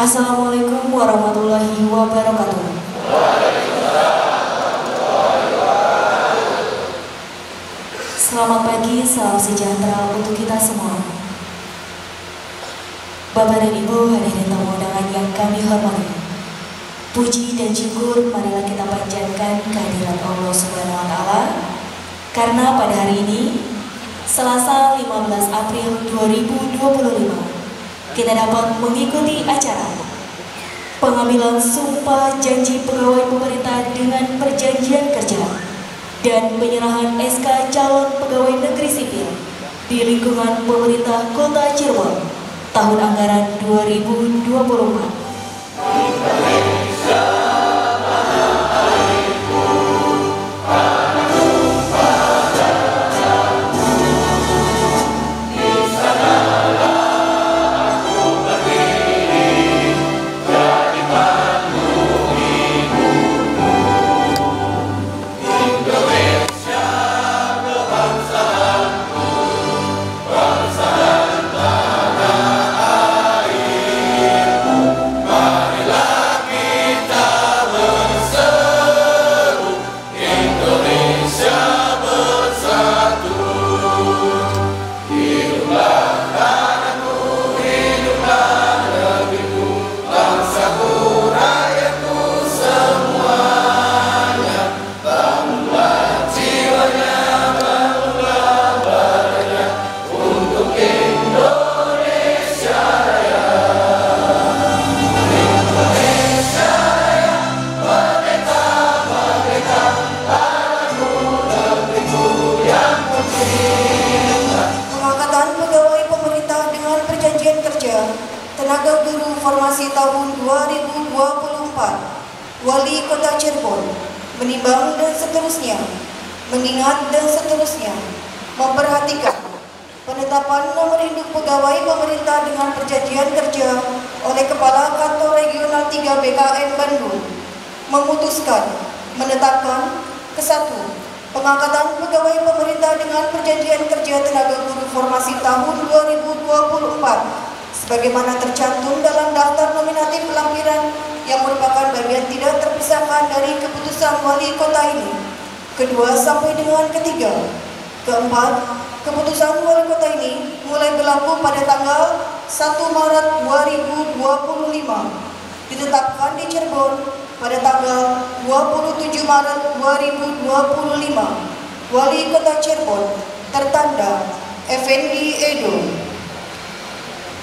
Assalamualaikum warahmatullahi wabarakatuh. Selamat pagi, salam sejahtera untuk kita semua. Bapak dan Ibu, hadirin tamu undangan yang kami hormati. Puji dan syukur marilah kita panjatkan kehadirat Allah Subhanahu wa taala karena pada hari ini Selasa 15 April 2025 kita dapat mengikuti acara pengambilan sumpah janji pegawai pemerintah dengan perjanjian kerja dan penyerahan SK calon pegawai negeri sipil di lingkungan pemerintah Kota Cirebon tahun anggaran 2024. Tenaga Guru Formasi tahun 2024, Wali Kota Cirebon, menimbang dan seterusnya, mengingat dan seterusnya, memperhatikan penetapan nomor induk pegawai pemerintah dengan perjanjian kerja oleh Kepala Kantor Regional 3 BKN Bandung, memutuskan menetapkan ke-1 pengangkatan pegawai pemerintah dengan perjanjian kerja tenaga guru formasi tahun 2024 sebagaimana tercantum dalam daftar nominatif lampiran yang merupakan bagian tidak terpisahkan dari keputusan wali kota ini. Kedua sampai dengan ketiga. Keempat, keputusan wali kota ini mulai berlaku pada tanggal 1 Maret 2025, ditetapkan di Cirebon pada tanggal 27 Maret 2025. Wali Kota Cirebon tertanda Effendi Edo.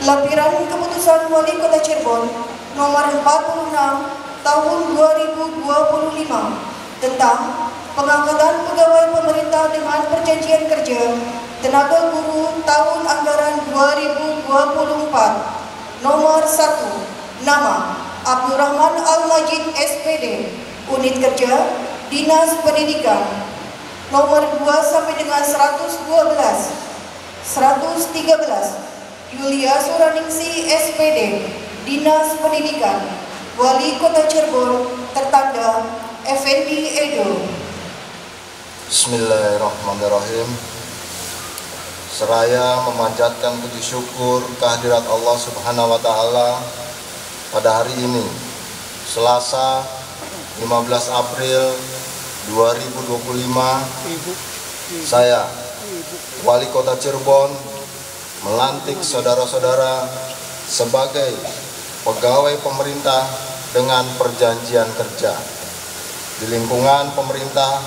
Lampiran keputusan Wali Kota Cirebon nomor 46 tahun 2025 tentang pengangkatan pegawai pemerintah dengan perjanjian kerja tenaga guru tahun anggaran 2024 nomor 1 nama Abdurrahman Al-Majid SPD unit kerja Dinas Pendidikan nomor 2 sampai dengan 112 113 Yulia Suraningsi SPD Dinas Pendidikan Wali Kota Cirebon tertanda Effendi Edo. Bismillahirrahmanirrahim. Seraya memanjatkan puji syukur kehadirat Allah Subhanahu wa taala pada hari ini Selasa 15 April 2025 saya Wali Kota Cirebon melantik saudara-saudara sebagai pegawai pemerintah dengan perjanjian kerja di lingkungan pemerintah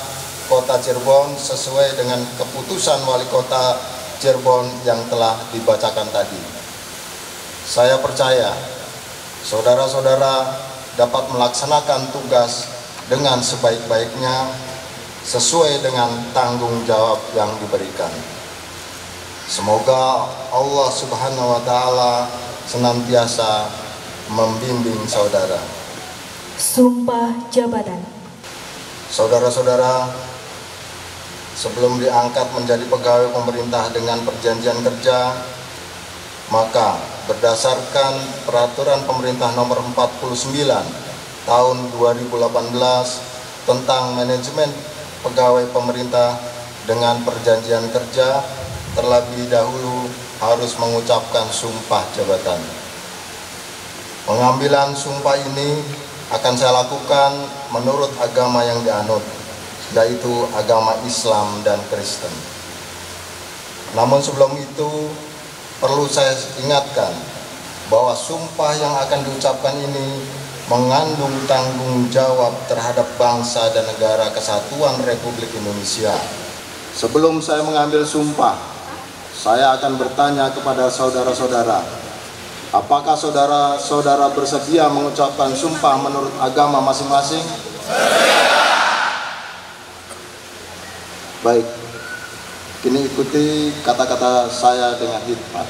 Kota Cirebon sesuai dengan keputusan Wali Kota Cirebon yang telah dibacakan tadi. Saya percaya saudara-saudara dapat melaksanakan tugas dengan sebaik-baiknya sesuai dengan tanggung jawab yang diberikan. Semoga Allah Subhanahu wa taala senantiasa membimbing saudara. Sumpah jabatan. Saudara-saudara, sebelum diangkat menjadi pegawai pemerintah dengan perjanjian kerja, maka berdasarkan peraturan pemerintah nomor 49 tahun 2018 tentang manajemen pegawai pemerintah dengan perjanjian kerja, terlebih dahulu harus mengucapkan sumpah jabatan. Pengambilan sumpah ini akan saya lakukan menurut agama yang dianut, yaitu agama Islam dan Kristen. Namun sebelum itu, perlu saya ingatkan bahwa sumpah yang akan diucapkan ini mengandung tanggung jawab terhadap bangsa dan negara kesatuan Republik Indonesia. Sebelum saya mengambil sumpah, saya akan bertanya kepada saudara-saudara, apakah saudara-saudara bersedia mengucapkan sumpah menurut agama masing-masing? Baik, kini ikuti kata-kata saya dengan hikmat.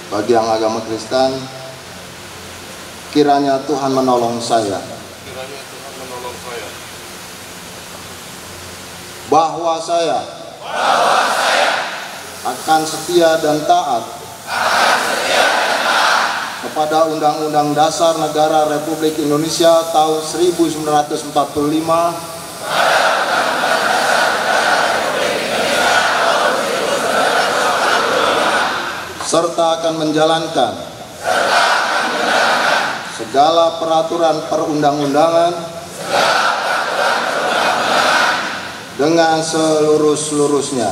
Bagi yang agama Kristen, kiranya Tuhan menolong saya. Bahwa saya akan setia dan taat kepada Undang-Undang Dasar Negara Republik Indonesia tahun 1945 serta akan menjalankan segala peraturan perundang-undangan dengan seluruh-seluruhnya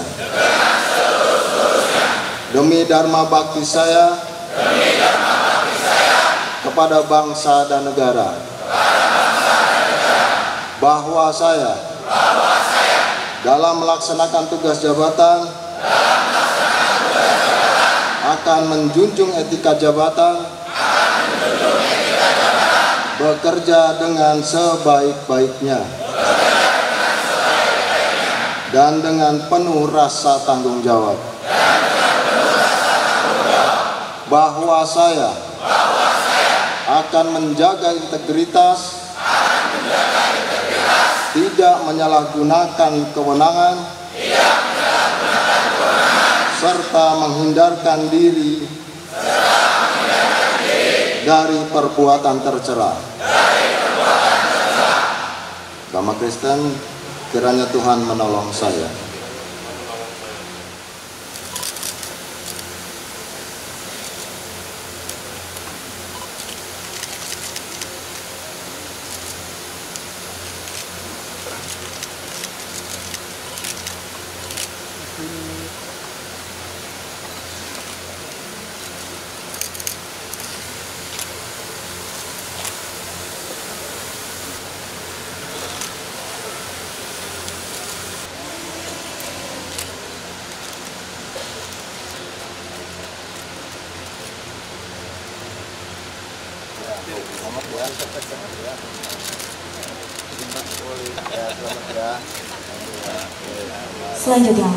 demi dharma bakti saya kepada bangsa dan negara, bahwa saya dalam melaksanakan tugas jabatan akan menjunjung etika jabatan, bekerja dengan sebaik-baiknya dan dengan penuh rasa tanggung jawab, bahwa saya akan menjaga integritas, tidak menyalahgunakan kewenangan, serta menghindarkan diri dari perbuatan tercela. Agama Kristen, kiranya Tuhan menolong saya. Selanjutnya,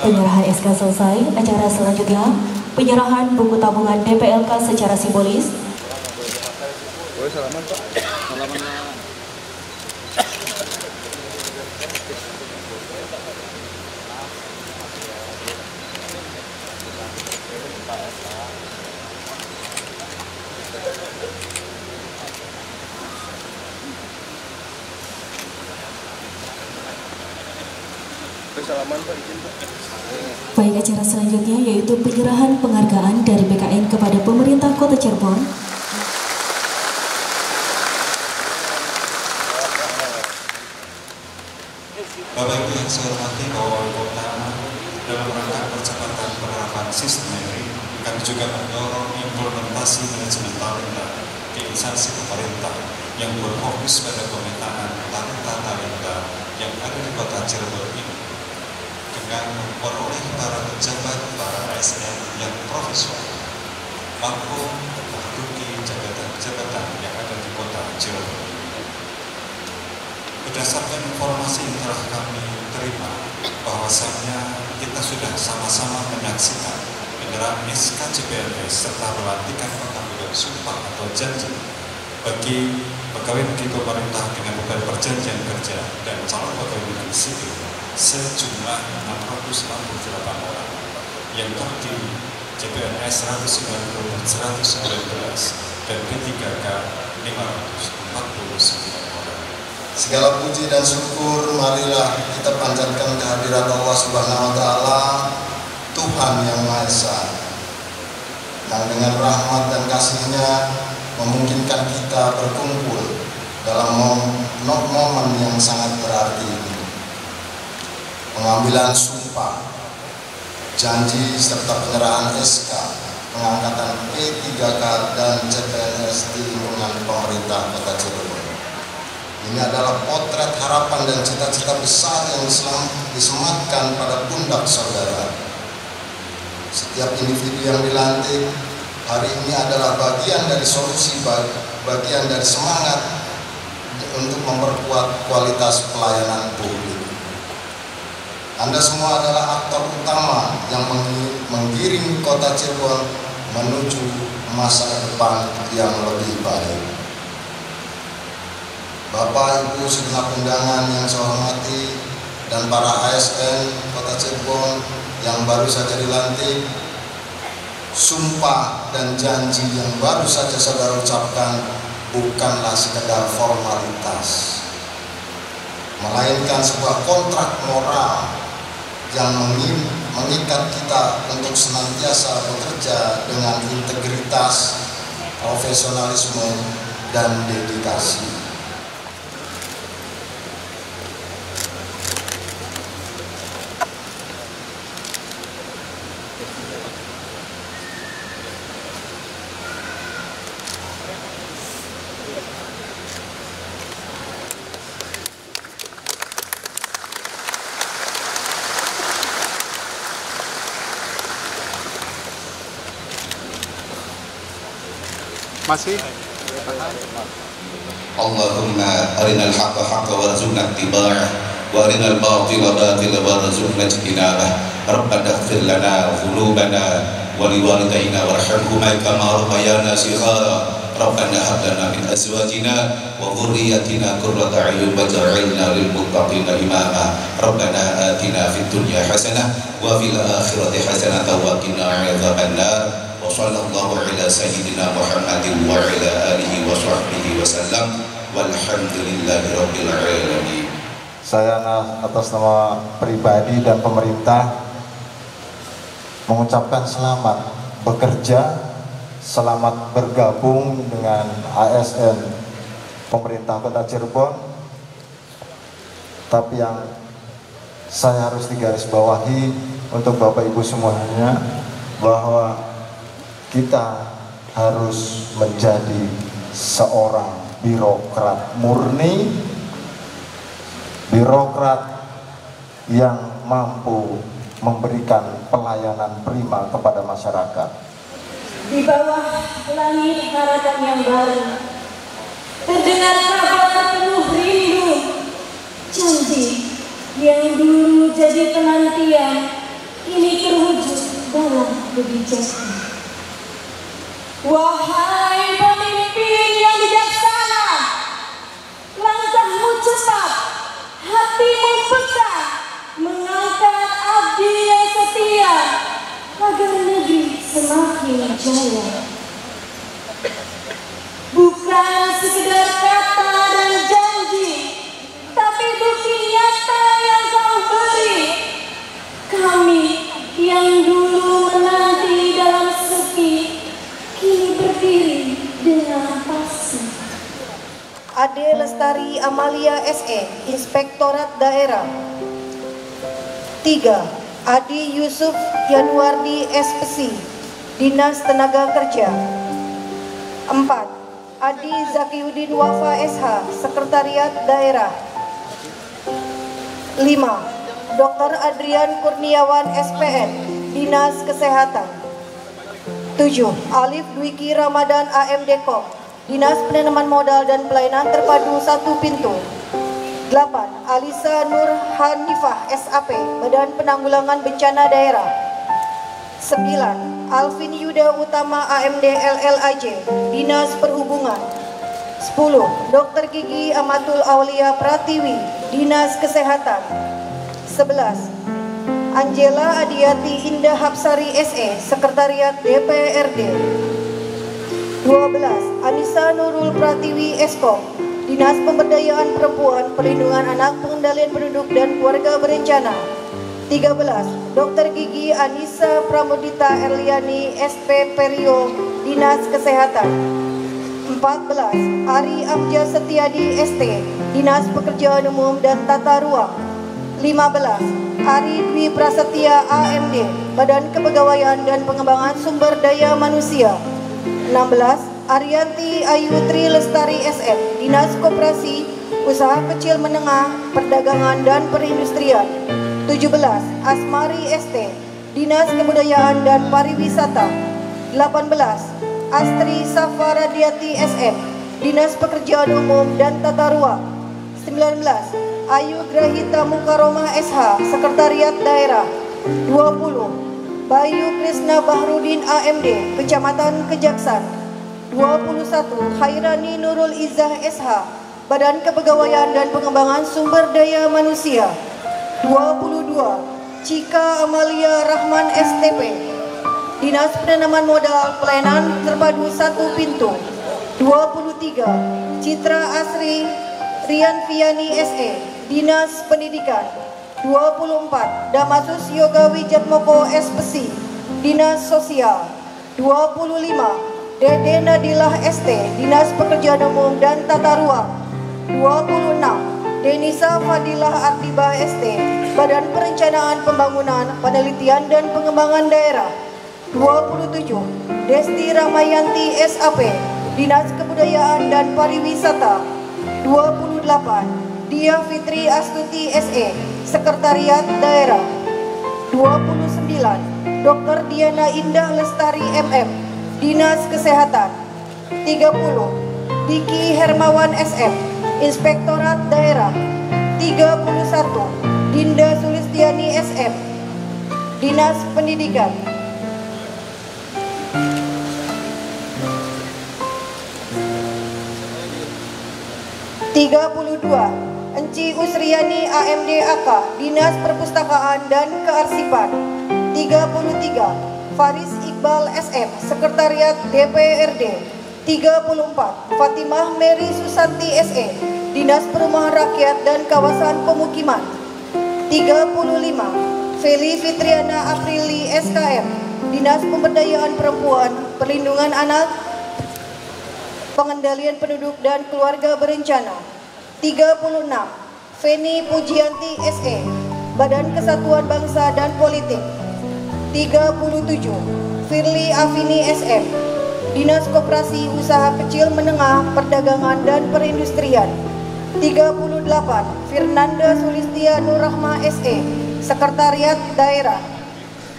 penyerahan SK selesai. Acara selanjutnya, penyerahan buku tabungan DPLK secara simbolis. Baik, acara selanjutnya yaitu penyerahan penghargaan dari BKN kepada pemerintah Kota Cirebon. Bapak Ibu yang saya hormati, bahwa Wali Kota dalam rangka percepatan penerapan sistem ini, kami juga mendorong implementasi manajemen talenta ke instansi pemerintah yang berfokus pada pemetaan talenta yang ada di Kota Cirebon ini, dengan memperoleh para pejabat, para ASN yang profesional mampu menduduki jabatan-jabatan yang ada di Kota Cirebon. Berdasarkan informasi yang telah kami terima, bahwasannya kita sudah sama-sama menyaksikan penyerahan SK CPNS serta pelantikan Kota sumpah atau janji bagi pegawai negeri pemerintah dengan beban perjanjian kerja dan calon pegawai negeri sipil sejumlah 668 orang yang terdiri CPNS 119 dan P3K 549 orang. Segala puji dan syukur marilah kita panjatkan kehadirat Allah Subhanahu wa taala, Tuhan yang Maha Esa, yang dengan rahmat dan kasih-Nya memungkinkan kita berkumpul dalam momen yang sangat berarti ini. Pengambilan sumpah, janji serta penyerahan SK pengangkatan P3K dan CPNS di lingkungan pemerintah Kota Cirebon. Ini adalah potret harapan dan cita-cita besar yang disematkan pada pundak saudara. Setiap individu yang dilantik hari ini adalah bagian dari solusi, bagian dari semangat untuk memperkuat kualitas pelayanan publik. Anda semua adalah aktor utama yang menggiring Kota Cirebon menuju masa depan yang lebih baik. Bapak, Ibu, segenap undangan yang saya hormati dan para ASN Kota Cirebon yang baru saja dilantik, sumpah dan janji yang baru saja saudara ucapkan bukanlah sekedar formalitas, melainkan sebuah kontrak moral yang mengikat kita untuk senantiasa bekerja dengan integritas, profesionalisme, dan dedikasi. Masih? Allahumma arinal haqqa haqqa warzuqna ittiba'ah wa arinal batila batila warzuqna ijtinabah. Rabbana ighfir lana dhunubana wa liwalidayna warhamhuma kama rabbayana shighara. Rabbana hab lana min azwajina wa dhurriyyatina qurrata a'yun waj'alna lil muttaqina imama. Rabbana atina fid dunya hasanah wa fil akhirati hasanah wa qina adzabannar. Wassallallahu ala sayyidina Muhammadin wa ala alihi wa sahbihi wasallam walhamdulillahi rabbil alamin. Saya atas nama pribadi dan pemerintah mengucapkan selamat bekerja, selamat bergabung dengan ASN pemerintah Kota Cirebon. Tapi yang saya harus digarisbawahi untuk Bapak Ibu semuanya bahwa kita harus menjadi seorang birokrat murni, birokrat yang mampu memberikan pelayanan prima kepada masyarakat. Di bawah langit harapan yang baru, terdengar kabar penuh rindu, janji yang dulu jadi penantian, kini terwujud dalam kebijakan. Wahai pemimpin yang bijaksana, langkahmu cepat, hatimu besar, mengangkat abdi yang setia agar negeri semakin jaya. Bukan sekedar kata dan janji, tapi bukti nyata yang kau beri. Kami yang dulu menanti dalam sepi, kini berdiri dengan pasti. Ade Lestari Amalia SE, Inspektorat Daerah. 3. Adi Yusuf Yanuardi SPC, Dinas Tenaga Kerja. 4. Adi Zakiuddin Wafa SH, Sekretariat Daerah. 5. Dr. Adrian Kurniawan SPN, Dinas Kesehatan. 7. Alif Dwiki Ramadan AMDKOM, Dinas Penanaman Modal dan Pelayanan Terpadu 1 Pintu. 8. Alisa Nur Hanifah SAP, Badan Penanggulangan Bencana Daerah. 9. Alvin Yuda Utama AMD LLAJ, Dinas Perhubungan. 10. Dr. Gigi Amatul Aulia Pratiwi, Dinas Kesehatan. 11. Angela Adiati Indah Hapsari SE, Sekretariat DPRD. 12. Anissa Nurul Pratiwi Eskom, Dinas Pemberdayaan Perempuan, Perlindungan Anak, Pengendalian Penduduk dan Keluarga Berencana. 13. Dr. Gigi Anissa Pramudita Erliani SP Perio, Dinas Kesehatan. 14. Ari Amja Setiadi ST, Dinas Pekerjaan Umum dan Tata Ruang. 15. Ari Dwi Prasetya AMD, Badan Kepegawaian dan Pengembangan Sumber Daya Manusia. 16. Arianti Ayu Tri Lestari SM, Dinas Koperasi, Usaha Kecil Menengah, Perdagangan dan Perindustrian. 17. Asmari ST, Dinas Kebudayaan dan Pariwisata. 18. Astri Safaradiati SM, Dinas Pekerjaan Umum dan Tata Ruang. 19. Ayu Grahita Mukaromah SH, Sekretariat Daerah. 20. Bayu Krisna Bahrudin AMD, Kecamatan Kejaksan. 21. Hairani Nurul Izzah SH, Badan Kepegawaian dan Pengembangan Sumber Daya Manusia. 22. Cika Amalia Rahman STP, Dinas Penanaman Modal Pelayanan Terpadu Satu Pintu. 23. Citra Asri Rianviani SE, Dinas Pendidikan. 24. Damasus Yoga Wijatmoko SPSI, Dinas Sosial. 25. Dede Nadilah ST, Dinas Pekerjaan Umum dan Tata Ruang. 26. Denisa Fadilah Artiba ST, Badan Perencanaan Pembangunan, Penelitian dan Pengembangan Daerah. 27. Desti Ramayanti SAP, Dinas Kebudayaan dan Pariwisata. 28. Dia Fitri Astuti SE, Sekretariat Daerah. 29. Dr. Diana Indah Lestari MM, Dinas Kesehatan. 30. Diki Hermawan SM, Inspektorat Daerah. 31. Dinda Sulistiani SM, Dinas Pendidikan. 32. Enci Usriani AMD AK, Dinas Perpustakaan dan Kearsipan. 33. Faris Iqbal SM, Sekretariat DPRD. 34. Fatimah Mary Susanti SE, Dinas Perumahan Rakyat dan Kawasan Pemukiman. 35. Feli Fitriana Aprili SKM, Dinas Pemberdayaan Perempuan, Perlindungan Anak, Pengendalian Penduduk dan Keluarga Berencana. 36. Feni Pujianti SE, Badan Kesatuan Bangsa dan Politik. 37. Firly Afini SM, Dinas Koperasi Usaha Kecil Menengah, Perdagangan dan Perindustrian. 38. Fernanda Sulistia Nurrahma SE, Sekretariat Daerah.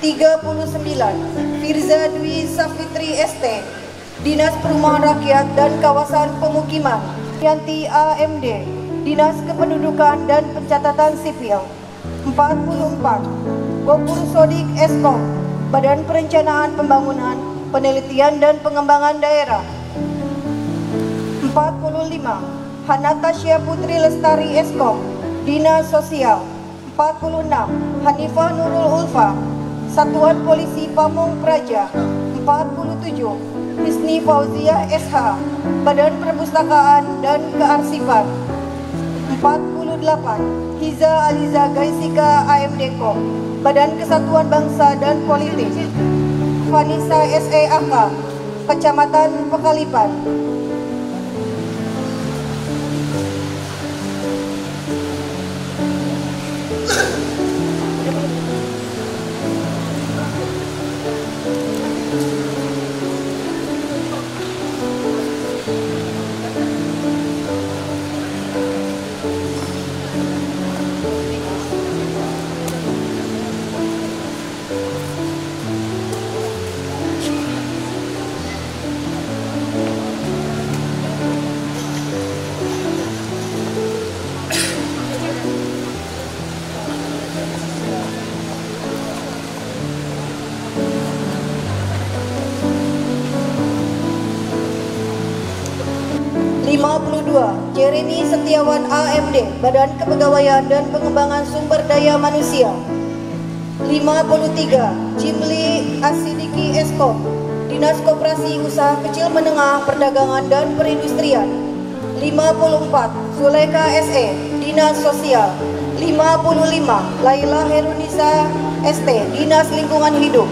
39. Firza Dwi Safitri ST, Dinas Perumahan Rakyat dan Kawasan Pemukiman. Yanti AMD, Dinas Kependudukan dan Pencatatan Sipil. 44. Gopur Sodik Eskom, Badan Perencanaan Pembangunan, Penelitian dan Pengembangan Daerah. 45. Hanatasya Putri Lestari Eskom, Dinas Sosial. 46. Hanifah Nurul Ulfa, Satuan Polisi Pamung Praja. 47. Hisni Fauzia SH, Badan Perpustakaan dan Kearsipan. 48. Hiza Aliza Gaisika AMDKOM, Badan Kesatuan Bangsa dan Politik. Vanessa SE AK, Kecamatan Pekalipan. 92, Jeremy Setiawan AMD, Badan Kepegawaian dan Pengembangan Sumber Daya Manusia. 53, Jimli Asidiki Eskom, Dinas Koperasi Usaha Kecil Menengah Perdagangan dan Perindustrian. 54, Zuleka SE, Dinas Sosial. 55, Laila Herunisa ST, Dinas Lingkungan Hidup.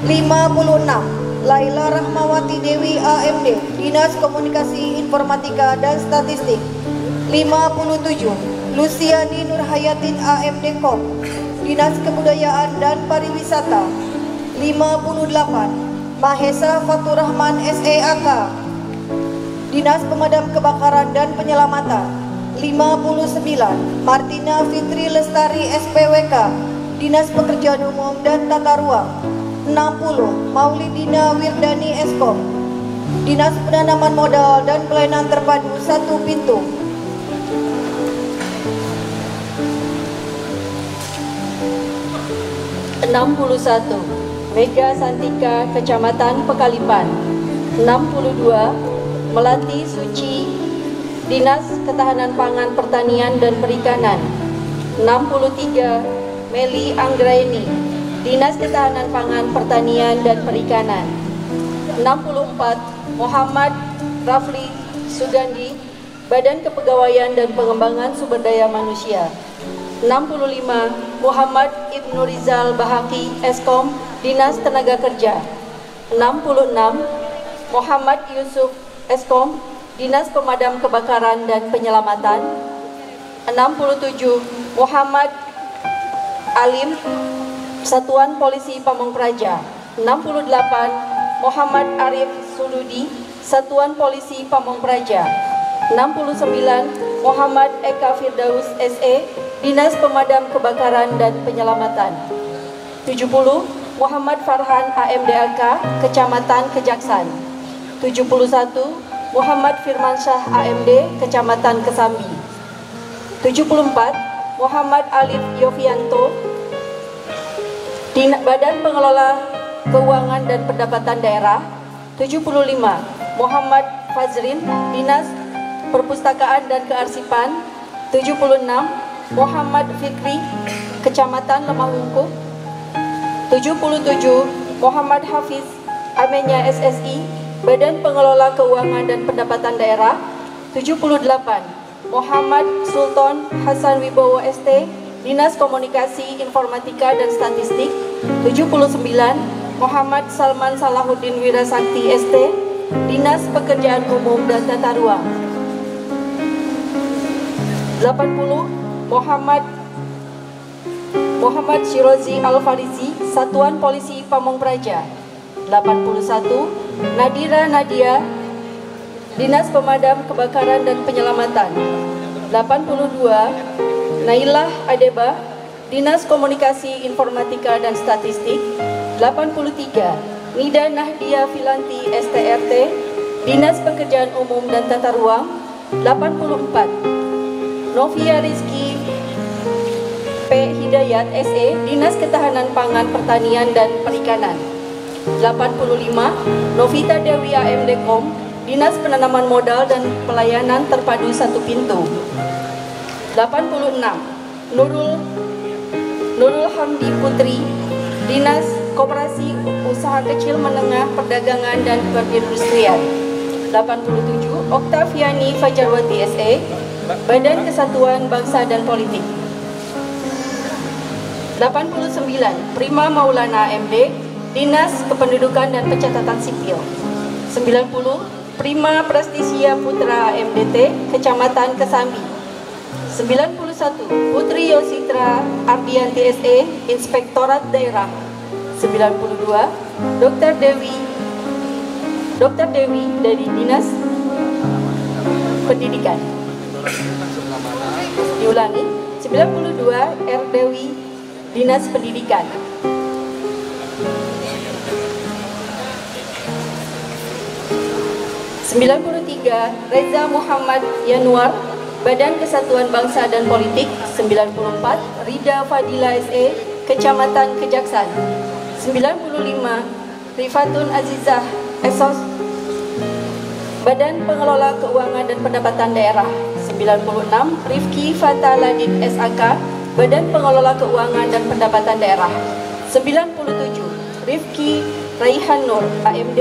56, Laila Rahmawati Dewi AMD, Dinas Komunikasi Informatika dan Statistik. 57, Luciani Nurhayatin AMD Kom, Dinas Kebudayaan dan Pariwisata. 58, Mahesa Faturrahman SEAK, Dinas Pemadam Kebakaran dan Penyelamatan. 59, Martina Fitri Lestari SPWK, Dinas Pekerjaan Umum dan Tata Ruang. 60, Maulidina Wirdani Eskom, Dinas Penanaman Modal dan Pelayanan Terpadu Satu Pintu. 61, Mega Santika Kecamatan Pekalipan. 62, Melati Suci, Dinas Ketahanan Pangan Pertanian dan Perikanan. 63, Meli Anggraini, Dinas Ketahanan Pangan Pertanian dan Perikanan. 64, Muhammad Rafli Sugandi, Badan Kepegawaian dan Pengembangan Sumber Daya Manusia. 65, Muhammad Ibnu Rizal Bahaki Eskom, Dinas Tenaga Kerja. 66, Muhammad Yusuf Eskom, Dinas Pemadam Kebakaran dan Penyelamatan. 67, Muhammad Alim, Satuan Polisi Pamong Praja. 68, Muhammad Arif Suludi, Satuan Polisi Pamong Praja. 69, Muhammad Eka Firdaus SE, Dinas Pemadam Kebakaran dan Penyelamatan. 70, Muhammad Farhan AMDAK, Kecamatan Kejaksan. 71, Muhammad Firmansyah AMD, Kecamatan Kesambi. 74, Muhammad Alif Yofianto, Badan Pengelola Keuangan dan Pendapatan Daerah. 75, Muhammad Fazrin, Dinas Perpustakaan dan Kearsipan. 76, Muhammad Fikri, Kecamatan Lemah Wungkuk. 77, Muhammad Hafiz, Amenya SSI, Badan Pengelola Keuangan dan Pendapatan Daerah. 78, Muhammad Sultan Hasan Wibowo ST, Dinas Komunikasi Informatika dan Statistik. 79, Muhammad Salman Salahuddin Wirasakti ST, Dinas Pekerjaan Umum dan Tata Ruang. 80, Muhammad Shirozi Al-Farizi, Satuan Polisi Pamong Praja. 81, Nadira Nadia, Dinas Pemadam Kebakaran dan Penyelamatan. 82, Nailah Adeba, Dinas Komunikasi Informatika dan Statistik. 83, Nida Nahdia Filanti STRT, Dinas Pekerjaan Umum dan Tata Ruang. 84, Novia Rizki P. Hidayat SE, Dinas Ketahanan Pangan Pertanian dan Perikanan. 85, Novita Dewi AMDkom, Dinas Penanaman Modal dan Pelayanan Terpadu Satu Pintu. 86, Nurul Hamdi Putri, Dinas Koperasi Usaha Kecil Menengah Perdagangan dan Perindustrian. 87, Oktaviani Fajarwati SE, Badan Kesatuan Bangsa dan Politik. 89, Prima Maulana MD, Dinas Kependudukan dan Pencatatan Sipil. 90, Prima Prestisia Putra MDT, Kecamatan Kesambi. 91, Putri Yositra Ardianti SE, Inspektorat Daerah. 92, Dr. Dewi dari Dinas Pendidikan. Diulangi, 92, R. Dewi, Dinas Pendidikan. 93, Reza Muhammad Yanuar, Badan Kesatuan Bangsa dan Politik. 94, Rida Fadila SE, Kecamatan Kejaksan. 95, Rifatun Azizah Esos Badan Pengelola Keuangan dan Pendapatan Daerah. 96, Rifki Fataladin SAK, Badan Pengelola Keuangan dan Pendapatan Daerah. 97, Rifki Raihan Nur, AMD,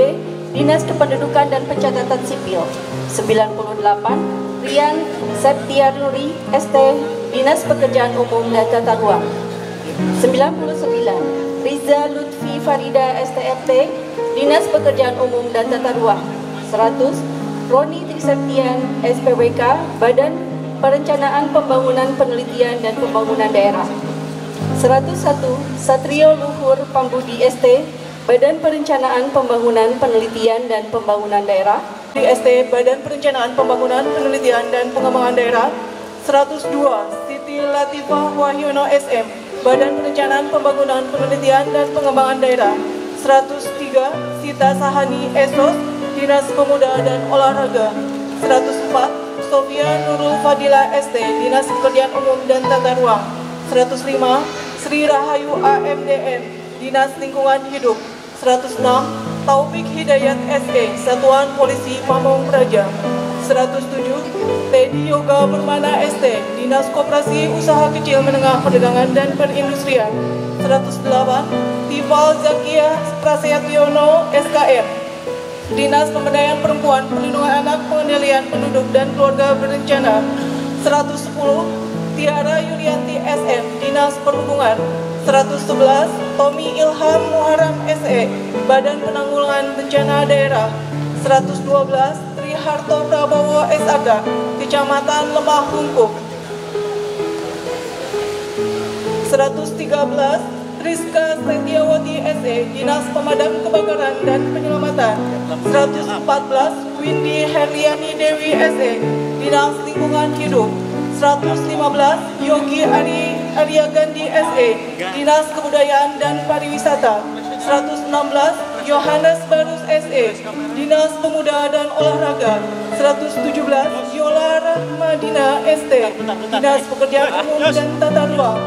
Dinas Kependudukan dan Pencatatan Sipil. 98, Rian Septiarnuri, ST, Dinas Pekerjaan Umum dan Tata Ruang. 99, Riza Lutfi Farida, STRT, Dinas Pekerjaan Umum dan Tata Ruang. 100, Roni Triseptian, SPWK, Badan Perencanaan Pembangunan Penelitian dan Pembangunan Daerah. 101, Satrio Luhur Pambudi, ST, Badan Perencanaan Pembangunan Penelitian dan Pembangunan Daerah. Di ST, Badan Perencanaan Pembangunan Penelitian dan Pengembangan Daerah. 102, Siti Latifah Wahyono, SM, Badan Perencanaan Pembangunan Penelitian dan Pengembangan Daerah. 103, Sita Sahani, ESOS, Dinas Pemuda dan Olahraga. 104, Sofia Nurul Fadila, ST, Dinas Pekerjaan Umum dan Tata Ruang. 105, Sri Rahayu, AMDN, Dinas Lingkungan Hidup. 106, Taufik Hidayat, SE, Satuan Polisi Pamong Praja. 107, Teddy Yoga Permana, ST, Dinas Koperasi Usaha Kecil Menengah Perdagangan dan Perindustrian. 108, Tifal Zakia Prasetyono, SKM, Dinas Pemberdayaan Perempuan, Perlindungan Anak, Pengendalian Penduduk dan Keluarga Berencana. 110, Tiara Yulianti, SM, Dinas Perhubungan. 111, Tommy Ilham Muharram, SE, Badan Penanggulangan Bencana Daerah. 112, Triharto Prabowo, SAK, Kecamatan Lemah Hungkuk. 113, Rizka Setiawati, SE, Dinas Pemadam Kebakaran dan Penyelamatan. 114, Windy Herliani Dewi, SE, Dinas Lingkungan Hidup. 115, Yogi Arya Gandhi, SE, Dinas Kebudayaan dan Pariwisata. 116, Yohanes Barus, SE, Dinas Pemuda dan Olahraga. 117, Yola Rahmadina, ST, Dinas Pekerjaan Umum dan Tata Ruang.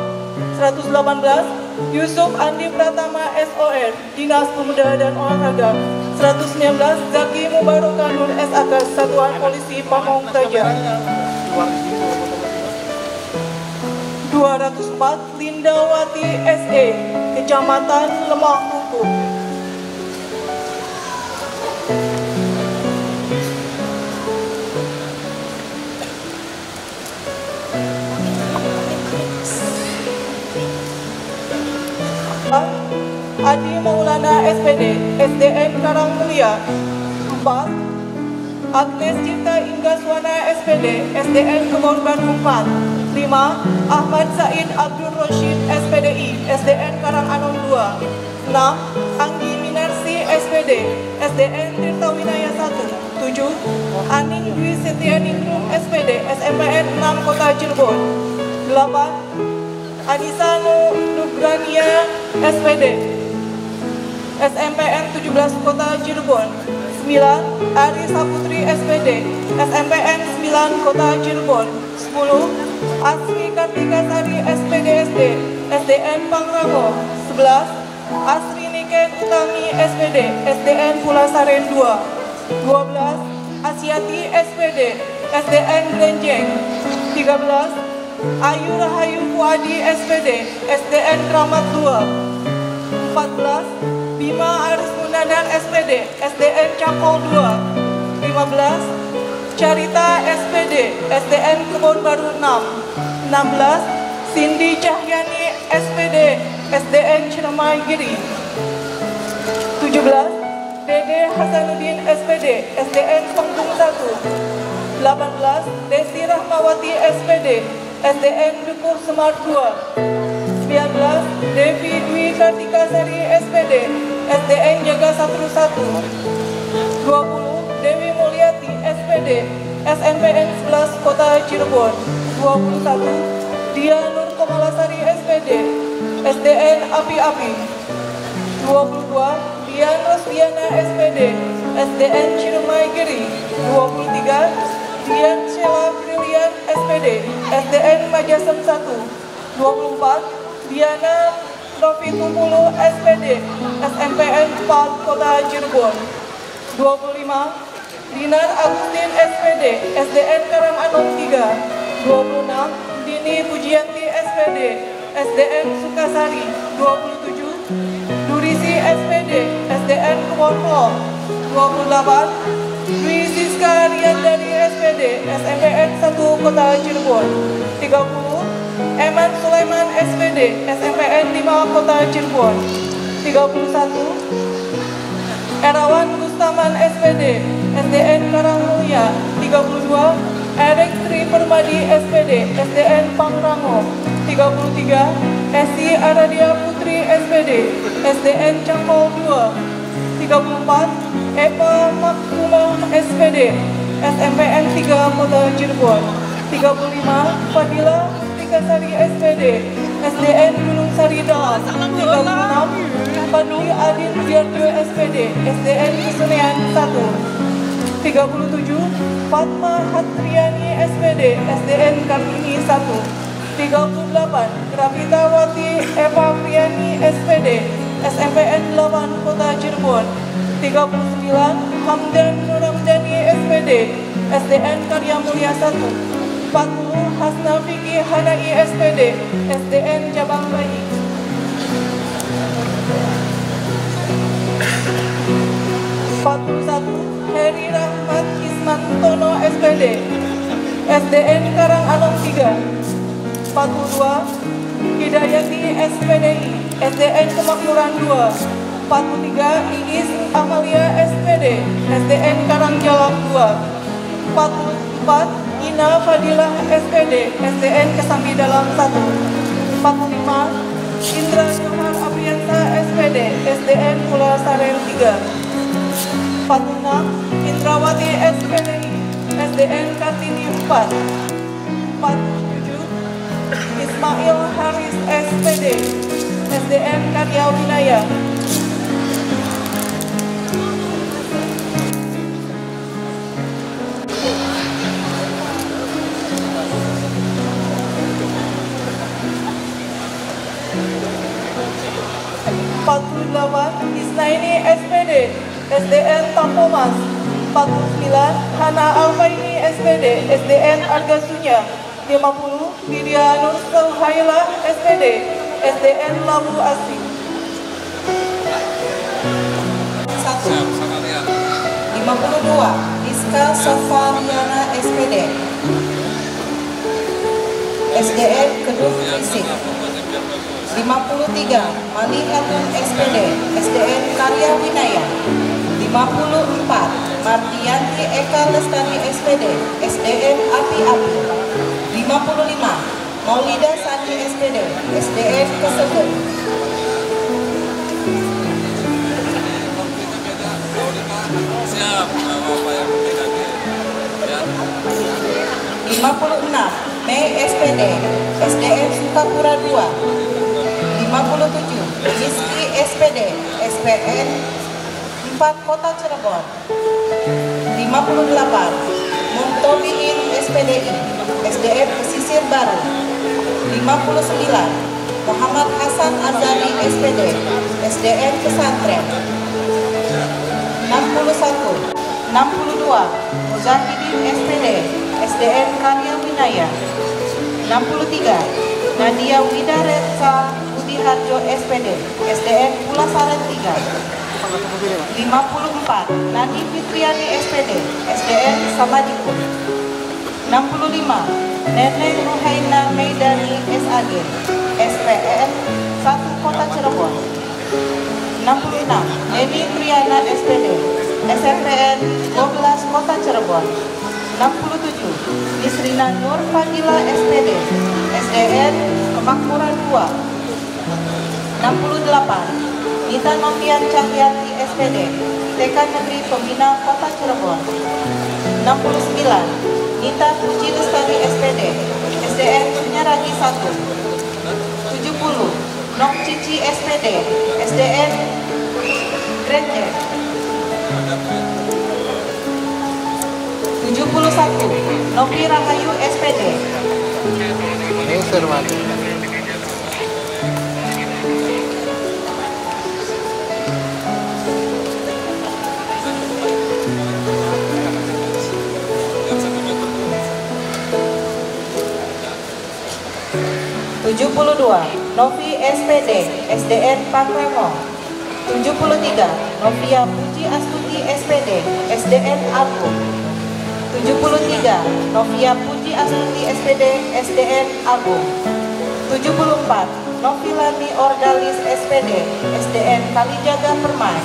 118, Yusuf Andi Pratama, SOR, Dinas Pemuda dan Olahraga. 119, Zaki Mubarokanur, SAK, Satuan Polisi Pamong Praja. 204, Lindawati, SE, Kecamatan Lemah Hungkuk. Adi Maulana, SPD, SDN Karangmulia. 4, Agnes Cipta Inggaswana, SPD, SDN Kebon Baru 4. 5, Ahmad Said Abdul Rashid, SPDI, SDN Karanganom 2. 6, Anggi Minarsi, SPD, SDN Tirtawinaya 1. 7, Aning Dwi Setianingrum, SPD, SMPN 6 Kota Cirebon. 8, Anissa Nugrania, SPD, SMPN 17 Kota Cirebon. 9, Ari Saputri, SPD, SMPN 9 Kota Cirebon. 10, Asri Kartika Sari, SPDSD, SDN Pangrango. 11, Asri Niken Utami, SPD, SDN Pulasaren 2. 12, Asyati, SPD, SDN Grenjeng. 13, Ayu Rahayu Fuadi, SPD, SDN Kramat 2. 14, Bima Aris Munandar, SPD, SDN Cakol 2. 15, Carita, SPD, SDN Kebon Baru 6. 16, Cindy Cahyani, SPD, SDN Ciremai Giri. 17, Dede Hasanuddin, SPD, SDN Penggung 1. 18, Desi Rahmawati, SPD, SDN Dukuh Semar 2. 19, Devi Dwi Kartika Sari, SPD, SDN Jaga Satru 1. 20, Dewi Mulyati, SPD, SMPN 11 Kota Cirebon. 21, Dia Nur Komalasari, SPD, SDN Api-Api. 22, Dian Rosdiana, SPD, SDN Ciremai Giri. 23, Dian Sheila Brilian, SPD, SDN Majasem 1. 24, Diana Novitumulu, SPD, SMPN 4 Kota Cirebon. 25, Dinar Agustin SPD, SDN Karanganom 3. 26. Dini Pujianti SPD, SDN Sukasari. 27. Durisi SPD, SDN Kebonpol. 28. Dwi Siska Riandani SPD, SMPN 1 Kota Cirebon. 30. Eman Sulaiman SPD, SMPN 5 Kota Cirebon. 31. Erawan Gustaman SPD, SDN Karangmulia. 32. Erik Tri Permadi SPD, SDN Pangrango. 33. Esi Aradia Putri SPD, SDN Cangkol 2. 34. Eva Makmumah SPD, SMPN 3 Kota Cirebon. 35. Fadila Tikasari SPD, SDN Gunung Sari Dalam. 36. Fadli Adin Wiarjo SPD, SDN Kesenian 1. 37. Fatma Hatriani SPD, SDN Kartini 1. 38. Gravita Wati Eva Priani SPD, SMPN 8 Kota Cirebon. 39. Hamdan Nuramdani SPD, SDN Karya Mulia 1. 40. Hasna Vicky Hanai SPD, SDN Cabang Bayi. 41. Heri Rahmat Ismantono SPD, SDN Karanganom 3. 42. Hidayati SPDI, SDN Kemakmuran 2. 43. Iis Amalia SPD, SDN Karangjalak 2. 44. Ina Fadilah SPD, SDN Kesambi Dalam 1. 45. Indra Johar Apriansa SPD, SDN Pulau Saren 3. 46. Indrawati SPDI, SDN Kartini 4. 47. Ismail Haris SPD, SDN Karya Winaya. 48. Isnaini SPD, SDN Tampomas. 49. Hana Alfaini SPD, SDN Argasunya. 50. Lydia Nur Sulhaila SPD, SDN Labu Asih. 52. Iska Sofariana SPD, SDN Kedung Fisik. 53. Mali Hatun SPD, SDN Karya Winaya. 54. Mardianti Eka Lestari SPD, SDN Api Api. 55. Maulida Sani SPD, SDN Kesebut. 56. Mei SPD, SDN Sukapura 2. 57. Rizky SPD, SPN 4 Kota Cirebon. 58. Muntobiin SPDI, SDN Pesisir Baru. 59. Muhammad Hasan Azali SPD, SDN Pesantren. 61. 62. Muzahidin SPD, SDN Karya Winaya. 63. Nadia Widaretsa Budiharjo SPD, SDN Pulasaren 3. 54. Nadi Fitriani SPD, SDN Samadikun. 65. Neneng Ruhaina Meidani SAG, SPN 1 Kota Cirebon. 66. Eni Triana SPD, SMPN 12 Kota Cirebon. 67. Nisrina Nur Fadila SPD, SDN Kemakmuran 2. 68. Nita Novian Cahyati SPD, TK Negeri Pembina Kota Cirebon. 69. Nita Puji Lestari SPD, SDN Sunyaragi 1. 70. Nok Cici SPD, SDN Grenje. 71. Novi Rahayu SPD. 72 Novi SPD, SDN Pakremo. 73 Novia Puji Astuti SPD, SDN Agung. 73 Novia Puji Astuti SPD, SDN Agung. 74 Novilani Ordalis SPD, SDN Kalijaga Permai.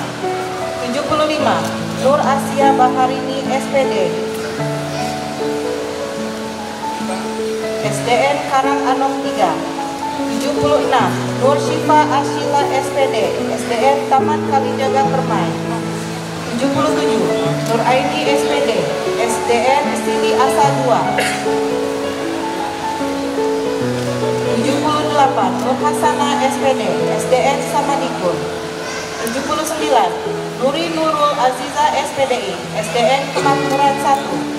75 Nur Asia Baharini SPD, SDN Karang Anom 3. 76 Nur Syifa Ashila SPD, SDN Taman Kalijaga Permai. 77 Nur Aini SPD, SDN Sili Asa 2. 78 Nur Hasana SPD, SDN Samadikun. 79 Nuri Nurul Aziza SPDI, SDN Kemakmuran 1.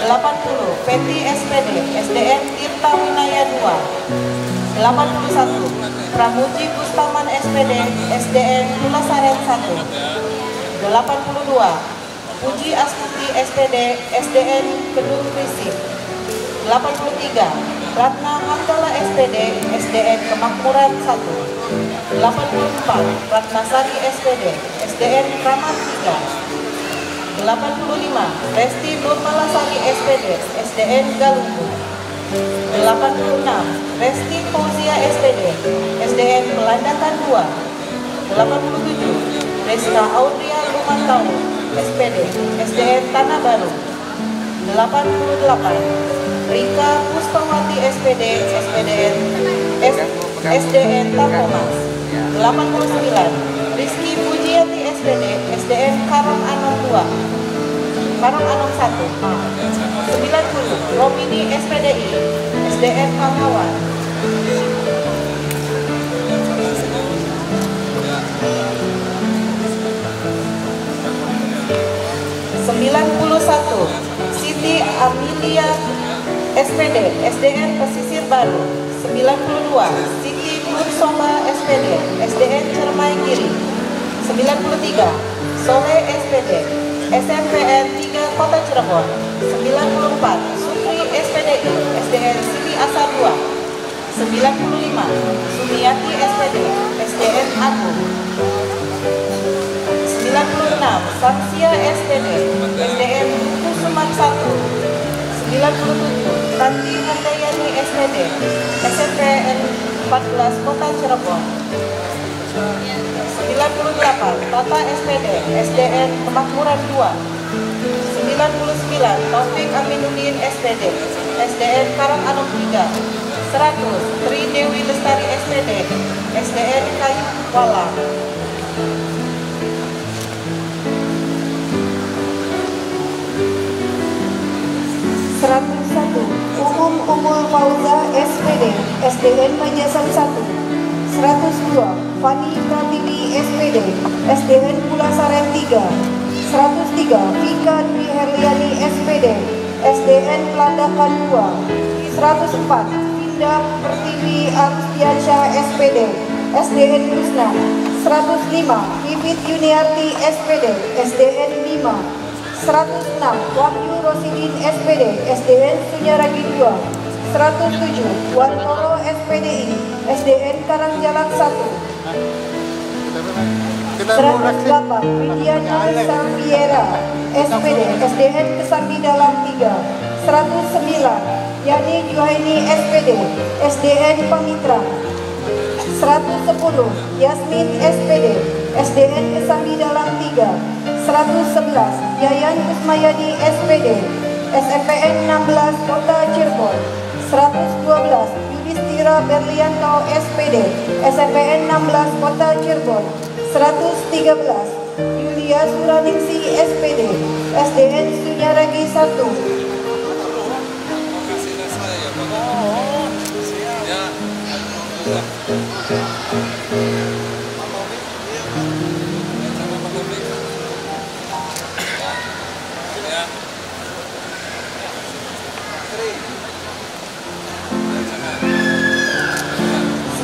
80 Peti SPD, SDN Tirta Winaya 2. 81 Pramuji Bustaman SPD, SDN Pulasaren 1. 82 Puji Astuti SPD, SDN Kedung Krisik. 83 Ratna Hamdala SPD, SDN Kemakmuran 1. 84 Ratnasari SPD, SDN Kramat 3. 85 Resti Nurmalasari SPD, SDN Galunggung. 86 Resti Fauzia SPD, SDN Melandatan 2. 87 Reska Audria Lumantau SPD, SDN Tanah Baru. 88 Rika Puspawati SPD, SDN Tampomas. 89 Rizky Pujiati SPD, SDN Karang Anom 2. Karang Anom 1. 90 Romini SPDI, SDN Pahlawan. 91 Siti Amelia SPD, SDN Pesisir Baru. 92 Siti Nursola SPD, SDN Cermai Kiri. 93 Soleh SPD, SMPN 3 Kota Cirebon. 94 Supri SPDI, SDN Sili Asa 2. 95 Sumiati SPD, SDN Agung. 96 Samsia SPD, SDN Duku Sumat 1. 97 Tanti Handayani SPD, SMPN 14 Kota Cirebon. 98 Tata SPD, SDN Kemakmuran 2. 99 Taufik Aminuddin SPD, SDN Karang Anom 3. 100 Tri Dewi Lestari SPD, SDN Kayu Walang. 101 Umum Umul Fauza SPD, SDN Majasan 1. 102 Fani Pratiwi SPD, SDN Pulasaren 3. 103 Vika Dwi Herliani SPD, SDN Pelandakan 2. 104 Indah Pertiwi Arustiansyah SPD, SDN Kusna. 105 Vivit Yuniarti SPD, SDN 5. 106 Wahyu Rosidin SPD, SDN Sunyaragi 2. 107 Wantoro SPDI, SDN Karangjalan 1. 108 Widiana Sampiera SPD, SDN Kesambi Dalam 3. 109 Yani Juhaini SPD, SDN Pamitra. 110 Yasmin SPD, SDN Kesambi Dalam 3. 111 Yayan Kusmayadi SPD, SMPN 16 Kota Cirebon. 112 Yudhistira Berlianto SPD, SMPN 16 Kota Cirebon. 113 Yulia Suraningsi SPD, SDN Sunyaragi 1.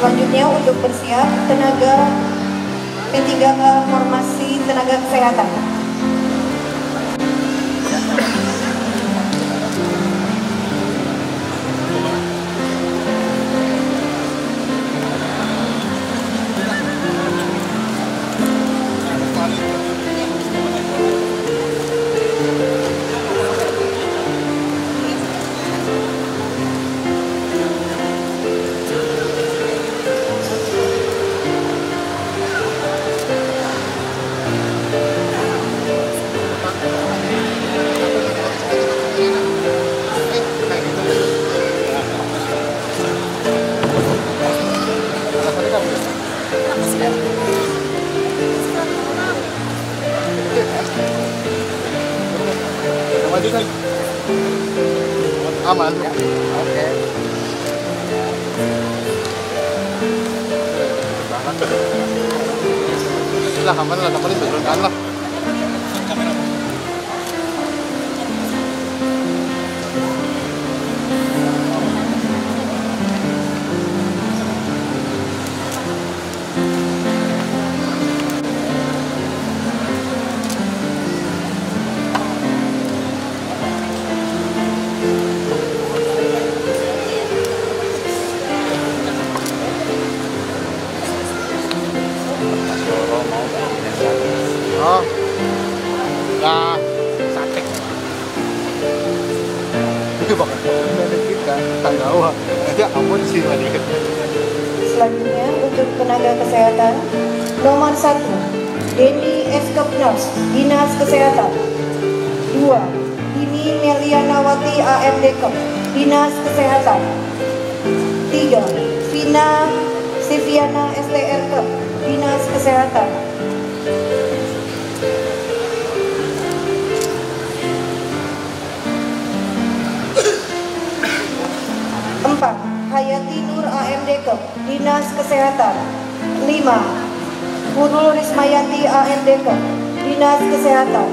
Selanjutnya untuk bersiap tenaga P3K Formasi Tenaga Kesehatan. Aman ya. Oke. Lah aman lah, kemarin turunkan lah. Oh, nah, satek. Itu bakal kita tahu. Ada amun sih tadi. Selanjutnya untuk tenaga kesehatan nomor 1 Dendi Eskopners, Dinas Kesehatan. 2 Dini Melianawati AMDK, Dinas Kesehatan. 3 Vina Siviana STRK, Dinas Kesehatan. 4 Hayati Nur AMDK, Dinas Kesehatan. 5 Nurul Rismayanti AMDK, Dinas Kesehatan.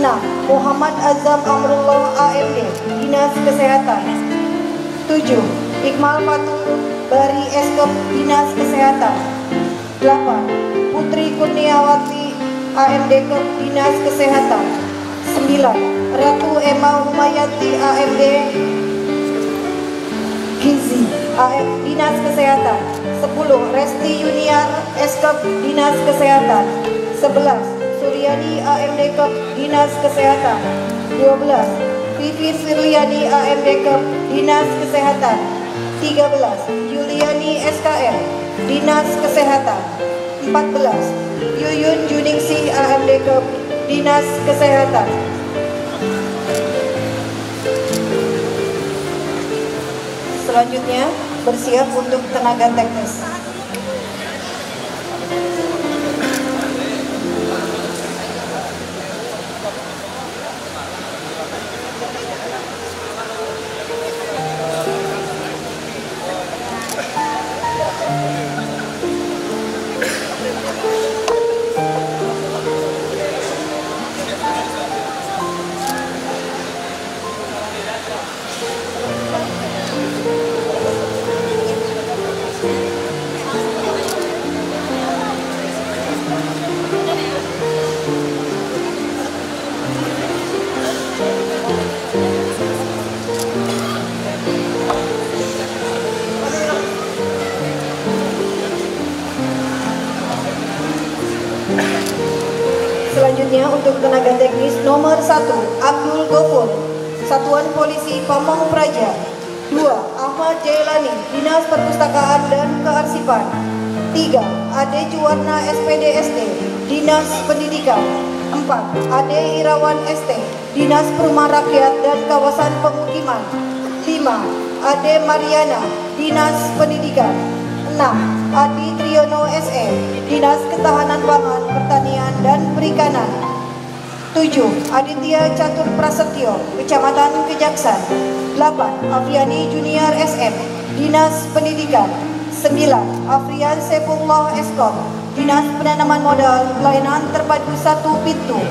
6 Muhammad Azam Amrullah AMD, Dinas Kesehatan. 7 Iqmal Fatul Bari Eskop, Dinas Kesehatan. 8 Putri Kurniawati AMDK, Dinas Kesehatan. 9 Ratu Emma Humayati AMD Gizi Dinas Kesehatan. 10 Resti Yuniar Eskop, Dinas Kesehatan. 11 Suryani AMDK, Dinas Kesehatan. 12 Vivi Firliani AMDK, Dinas Kesehatan. 13 Yuliani SKM, Dinas Kesehatan. 14 Yuyun Juningsih AMDK, Dinas Kesehatan. Selanjutnya bersiap untuk tenaga teknis. Selanjutnya untuk tenaga teknis nomor 1 Abdul Gofur, Satuan Polisi Pamong Praja. 2 Ahmad Jailani, Dinas Perpustakaan dan Kearsipan. 3 Ade Juwarna SPDSD, Dinas Pendidikan. 4 Ade Irawan ST, Dinas Perumahan Rakyat dan Kawasan Pemukiman. 5 Ade Mariana, Dinas Pendidikan. 6 Adi Triyono SE, Dinas Ketahanan Pangan, Pertanian dan Perikanan. 7 Aditya Catur Prasetyo, Kecamatan Kejaksan. 8 Afiani Junior SM, Dinas Pendidikan. 9 Afrian Saifullah Eskom, Dinas Penanaman Modal Pelayanan Terpadu 1 Pintu.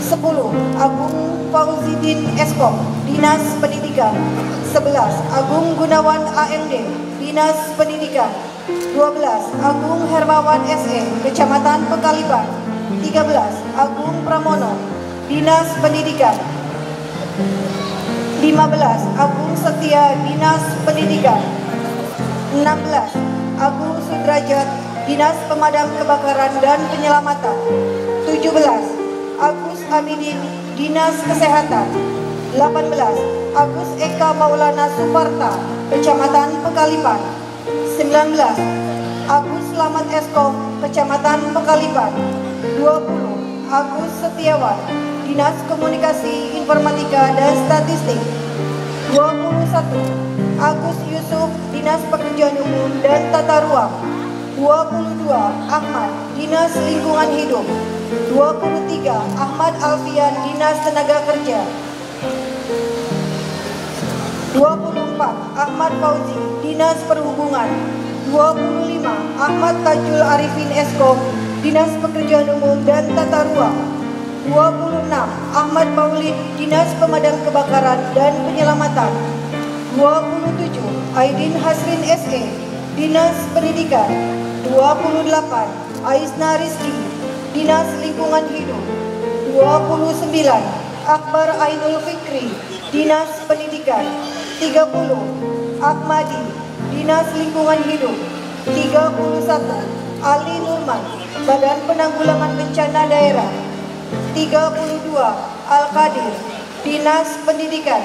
10 Agung Fauzidin Eskom, Dinas Pendidikan. 11 Agung Gunawan AMD, Dinas Pendidikan. 12 Agung Hermawan SE, Kecamatan Pekaliban. 13 Agung Pramono, Dinas Pendidikan. 15 Agung Setia, Dinas Pendidikan. 16 Agung Sudrajat, Dinas Pemadam Kebakaran dan Penyelamatan. 17 Agus Amidin, Dinas Kesehatan. 18 Agus Eka Maulana Suparta, Kecamatan Pekaliban. 19 Agus Slamet Eskom, Kecamatan Pekaliban. 20 Agus Setiawan, Dinas Komunikasi Informatika dan Statistik. 21 Agus Yusuf, Dinas Pekerjaan Umum dan Tata Ruang. 22 Ahmad, Dinas Lingkungan Hidup. 23 Ahmad Alfian, Dinas Tenaga Kerja. 24 Ahmad Fauzi, Dinas Perhubungan. 25 Ahmad Tajul Arifin Eskom, Dinas Pekerjaan Umum dan Tata Ruang. 26 Ahmad Maulid, Dinas Pemadam Kebakaran dan Penyelamatan. 27 Aidin Hasrin SE, Dinas Pendidikan. 28 Aisna Rizki, Dinas Lingkungan Hidup. 29 Akbar Ainul Fikri, Dinas Pendidikan. 30 Akmadi, Dinas Lingkungan Hidup. 31 Ali Nurman, Badan Penanggulangan Bencana Daerah. 32 Al-Qadir, Dinas Pendidikan.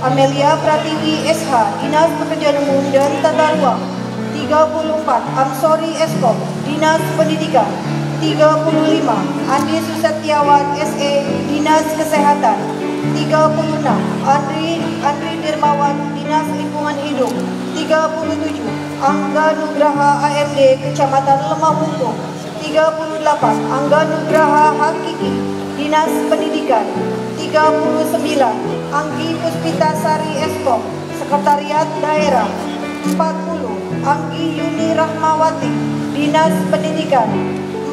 Amelia Pratiwi SH, Dinas Pekerjaan Umum dan Tata Ruang. 34 Amsori Eskom, Dinas Pendidikan. 35 Andi Susatyawan SE, Dinas Kesehatan. 36 Andri Dirmawan, Dinas Lingkungan Hidup. 37 Angga Nugraha AMD, Kecamatan Lemah Hukum. 38 Angga Nugraha Hakiki, Dinas Pendidikan. 39 Anggi Puspita Sari Eskom, Sekretariat Daerah. 40 Anggi Yuni Rahmawati, Dinas Pendidikan.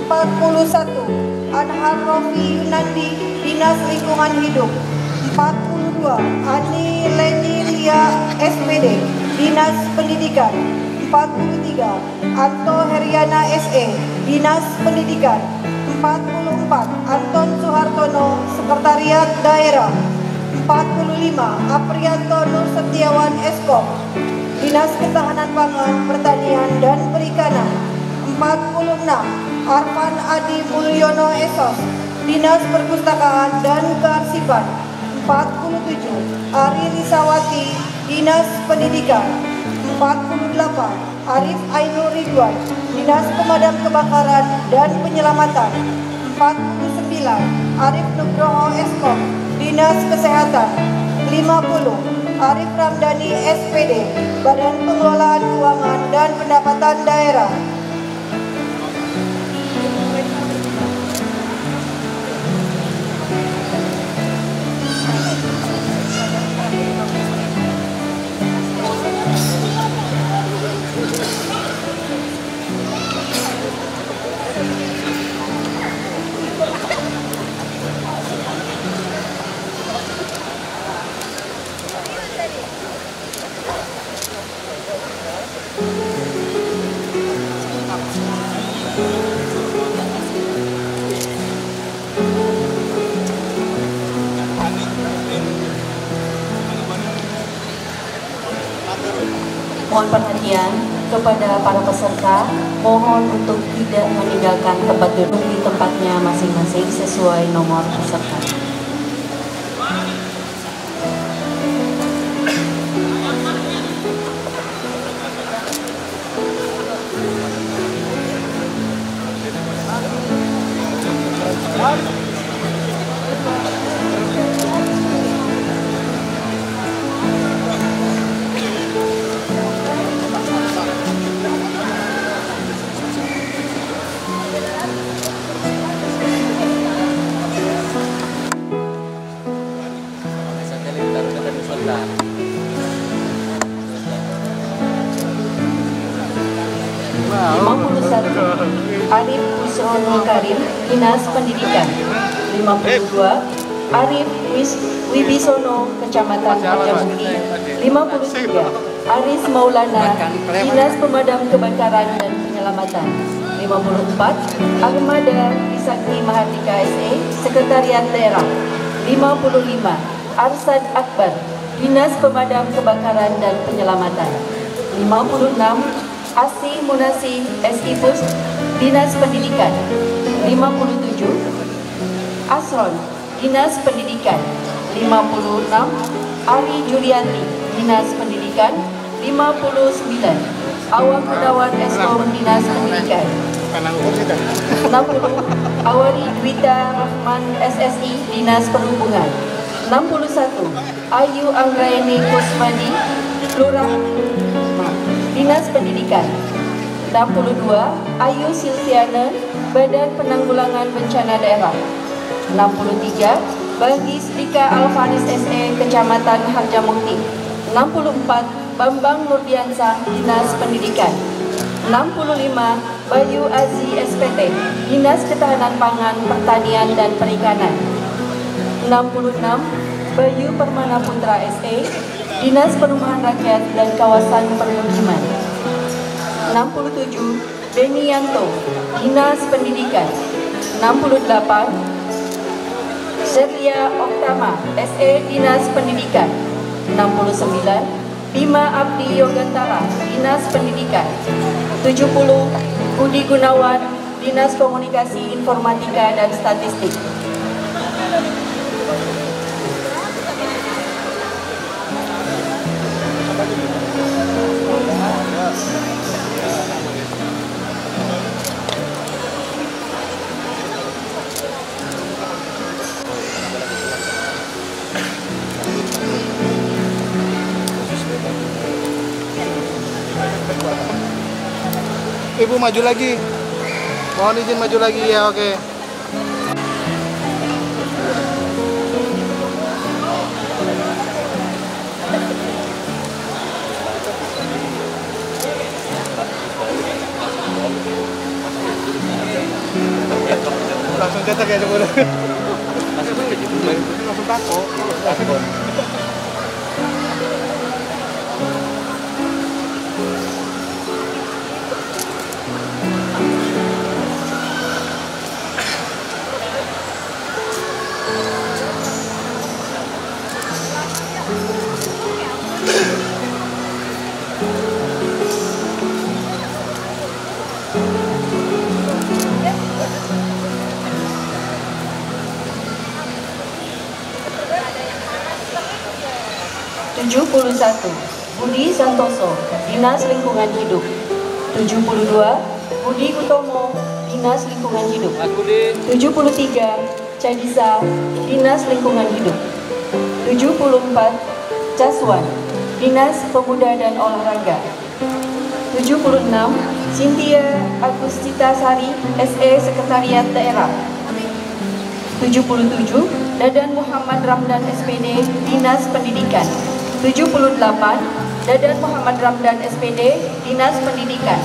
41 Anhar Rofi Yunandi, Dinas Lingkungan Hidup. 42 Ani Leni Lia SPD, Dinas Pendidikan. 43 Anto Heriana SE, Dinas Pendidikan. 44 Anton Suhartono, Sekretariat Daerah. 45 Aprianto Nur Setiawan Eskom, Dinas Ketahanan Pangan, Pertanian dan Perikanan. 46 Arfan Adi Mulyono Esos, Dinas Perpustakaan dan Kearsipan. 47 Ari Lisawati, Dinas Pendidikan. 48 Arif Ainul Ridwan, Dinas Pemadam Kebakaran dan Penyelamatan. 49 Arif Nugroho Eskom, Dinas Kesehatan. 50 Arif Ramdhani SPD, Badan Pengelolaan Keuangan dan Pendapatan Daerah. Mohon perhatian kepada para peserta, mohon untuk tidak meninggalkan tempat duduk di tempatnya masing-masing sesuai nomor peserta. Arif Wisrono Karim, Dinas Pendidikan. 52 Arif Wibisono, Kecamatan Harjamukti. 53 Aris Maulana, Dinas Pemadam Kebakaran dan Penyelamatan. 54 Armada Bisakti Mahardika SE, Sekretariat Daerah. 55 Arsad Akbar, Dinas Pemadam Kebakaran dan Penyelamatan. 56 Asi Munasi SI Pus, Dinas Pendidikan. 57 Asron, Dinas Pendidikan. 56 Ari Julianti, Dinas Pendidikan. 59 Awang Gunawan Eskom, Dinas Pendidikan. 60 Awari Dwita Rahman SSI, Dinas Perhubungan. 61 Ayu Anggraini Kusmadi, Lurah, Dinas Pendidikan. 62 Ayu Silviana, Badan Penanggulangan Bencana Daerah. 63 Bagi Sedika Alfanis SE, Kecamatan Harjamukti. 64 Bambang Nurdiansah, Dinas Pendidikan. 65 Bayu Azi SPT, Dinas Ketahanan Pangan, Pertanian dan Perikanan. 66 Bayu Permana Putra SE, Dinas Perumahan Rakyat dan Kawasan Permukiman. 67 Beni Yanto, Dinas Pendidikan. 68 Serlia Oktama SE, Dinas Pendidikan. 69 Bima Abdi Yogantara, Dinas Pendidikan. 70 Budi Gunawan, Dinas Komunikasi Informatika dan Statistik. Ibu maju lagi. Mohon izin maju lagi ya, oke. Langsung cetak ya coba. Langsung takut. Budi Santoso, Dinas Lingkungan Hidup. 72 Budi Utomo, Dinas Lingkungan Hidup. 73 Cadisa, Dinas Lingkungan Hidup. 74 Caswan, Dinas Pemuda dan Olahraga. 76 Cynthia Agustita Sari, SE, Sekretariat Daerah. 77 Dadan Muhammad Ramdan SPD, Dinas Pendidikan. 78 Dadan Muhammad Ramdan SPD, Dinas Pendidikan.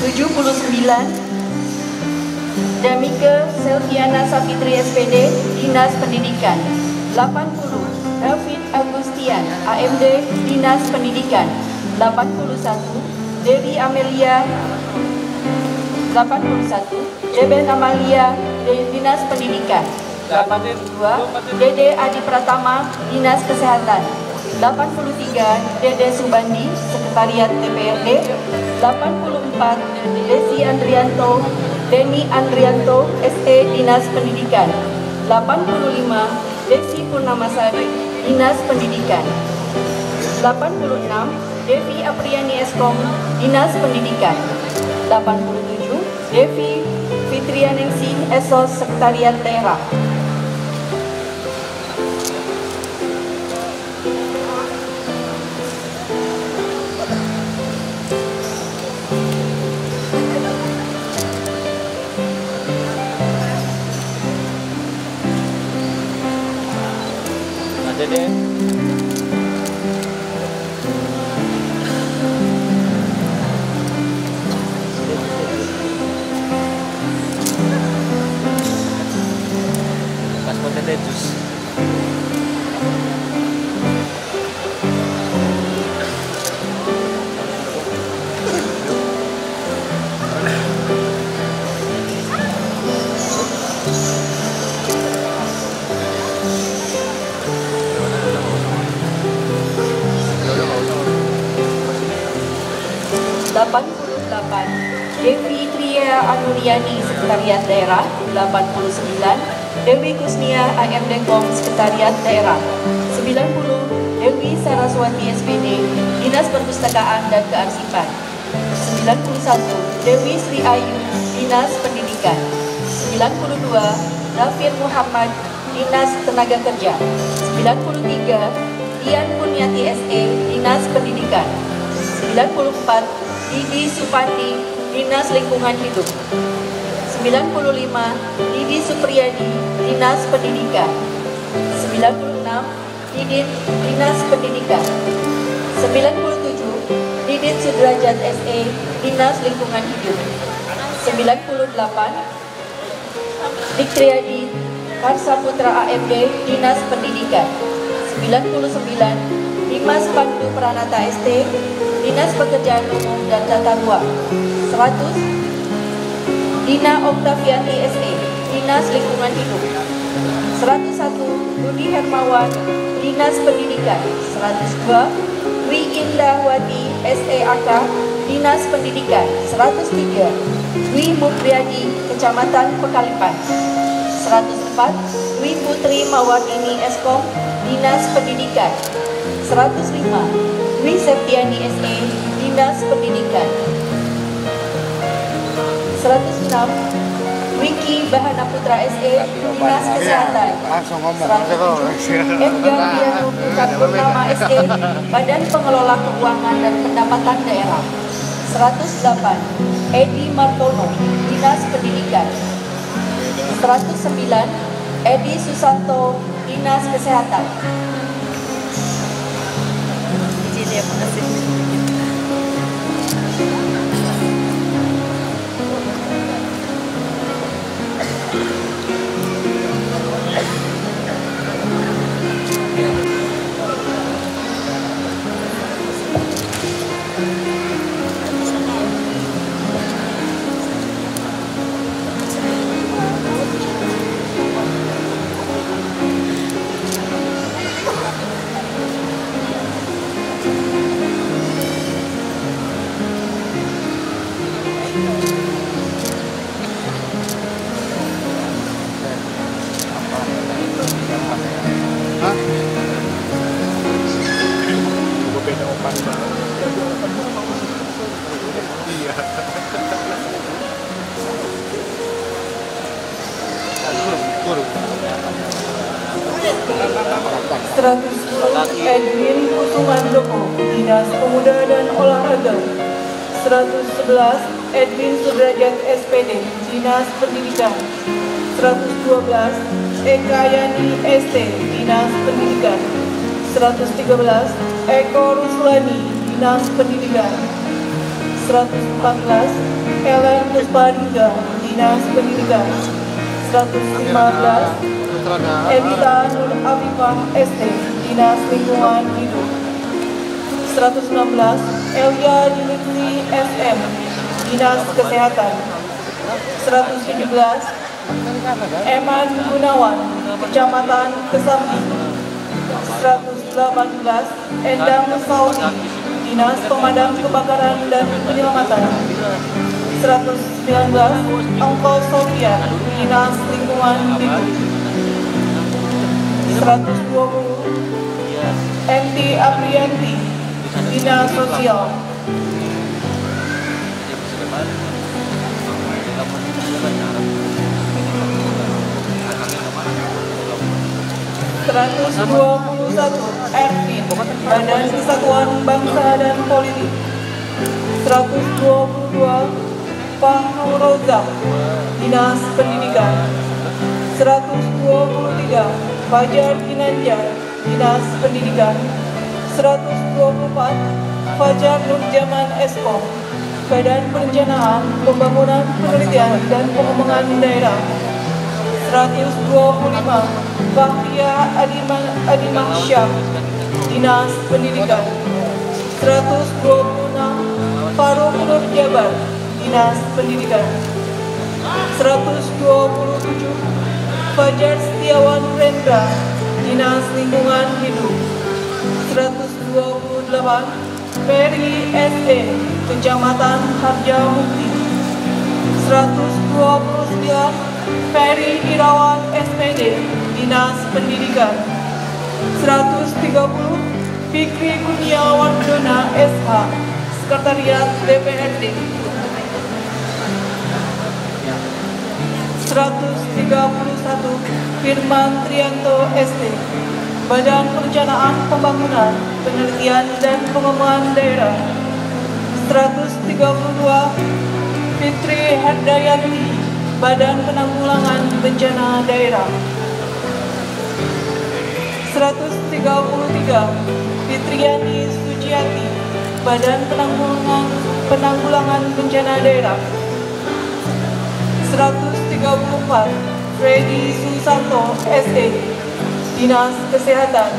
79 Damike Selviana Safitri SPD, Dinas Pendidikan. 80 David Agustian, AMD, Dinas Pendidikan. 81 Dewi Amelia. 81 Deben Amalia, Dinas Pendidikan. 82 Dede Adi Pratama, Dinas Kesehatan. 83 Dede Subandi, Sekretariat DPRD. 84 Desi Andrianto, Deni Andrianto, SE, Dinas Pendidikan. 85 Desi Purnamasari, Dinas Pendidikan. 86 Devi Apriani Eskom, Dinas Pendidikan. 87 Devi Fitrianingsi, Esos, Sekretariat Daerah. Dede. ada jus. Dewi Tria Anuliani Sekretariat Daerah 89, Dewi Kusnia AM Dengkong Sekretariat Daerah 90, Dewi Saraswati SPD Dinas Perpustakaan dan Kearsipan 91, Dewi Sri Ayu Dinas Pendidikan 92, Rafir Muhammad Dinas Tenaga Kerja 93, Dian Kurniati SE Dinas Pendidikan 94, Didi Supandi Dinas Lingkungan Hidup 95, Didi Supriyadi Dinas Pendidikan 96, Didit Dinas Pendidikan 97, Didit Sudrajat SE Dinas Lingkungan Hidup 98, Diktriadi Karsaputra AMD Dinas Pendidikan 99, Dimas Pandu Pranata ST Dinas Pekerjaan Umum dan Tata Ruang 100, Dina Oktavianti SE Dinas Lingkungan Hidup 101, Budi Hermawan Dinas Pendidikan 102, Wi Indahwati SEAK Dinas Pendidikan 103, Dwi Mupriadi Kecamatan Pekalipan 104, Dwi Putri Mawardini Eskom Dinas Pendidikan 105, Dwi Septiani SE Dinas Pendidikan 106, Wiki Bahana Putra SE Dinas Kesehatan 107, Edgar Dianu Purnama SE Badan Pengelola Keuangan dan Pendapatan Daerah 108, Edi Martono Dinas Pendidikan 109, Edi Susanto Dinas Kesehatan. Terima kasih. 110, Edwin Kusumandoko Dinas Pemuda dan Olahraga 111, Edwin Sudrajat SPD Dinas Pendidikan 112, Eka Yani ST Dinas Pendidikan 113, Eko Ruslani Dinas Pendidikan 114, Helen Puspadinda Dinas Pendidikan 115, Evita Nur Afifah ST Dinas Lingkungan Hidup 116, Elia Dimitri SM Dinas Kesehatan 117, Eman Gunawan Kecamatan Kesambi 118, Endang Saudi Dinas Pemadam Kebakaran dan Penyelamatan 119, Engko Sofian Dinas Lingkungan Hidup 120, Enti Aprianti Dinas Sosial 121, Ervin Badan Kesatuan Bangsa dan Politik 122, Fahru Rozak Dinas Pendidikan 123, Fajar Ginanjar Dinas Pendidikan 124, Fajar Nurjaman Eskom Badan Perencanaan Pembangunan Penelitian dan Pengembangan Daerah 125 Bahria Adimansyah, Dinas Pendidikan. 126 Farouk Nur Jabar, Dinas Pendidikan. 127 Fajar Setiawan Rendra, Dinas Lingkungan Hidup. 128 Ferry SE, Kecamatan Harjamukti. 129 Ferry Irawan SPD, Dinas Pendidikan. 130 Fikri Kurniawardana SH, Sekretariat DPRD. 131 Firman Trianto ST, Badan Perencanaan Pembangunan, Penelitian dan Pengembangan Daerah. 132 Fitri Herdayanti, Badan Penanggulangan Bencana Daerah. 133 Fitriani Suciati, Badan Penanggulangan Bencana Daerah. 134 Freddy Susanto SE, Dinas Kesehatan.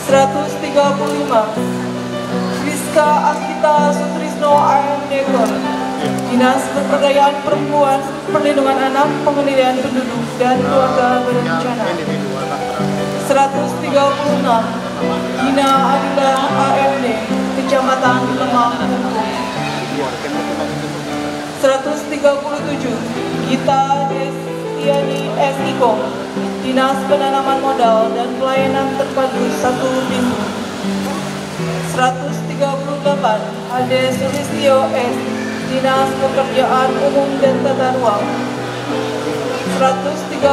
135 Rizka Akita Sutrisno Arnegor, Dinas Pemberdayaan Perempuan, Perlindungan Anak, Pemilihan Penduduk dan Keluarga Berencana. 136 Dina Adilah AMD, Kecamatan Lemah Hukum. 137 Gita Destiani SIKO, Dinas Penanaman Modal dan Pelayanan Terpadu Satu Pintu. 138 Ade Sulistyo S, Dinas Pekerjaan Umum dan Tata Ruang. 139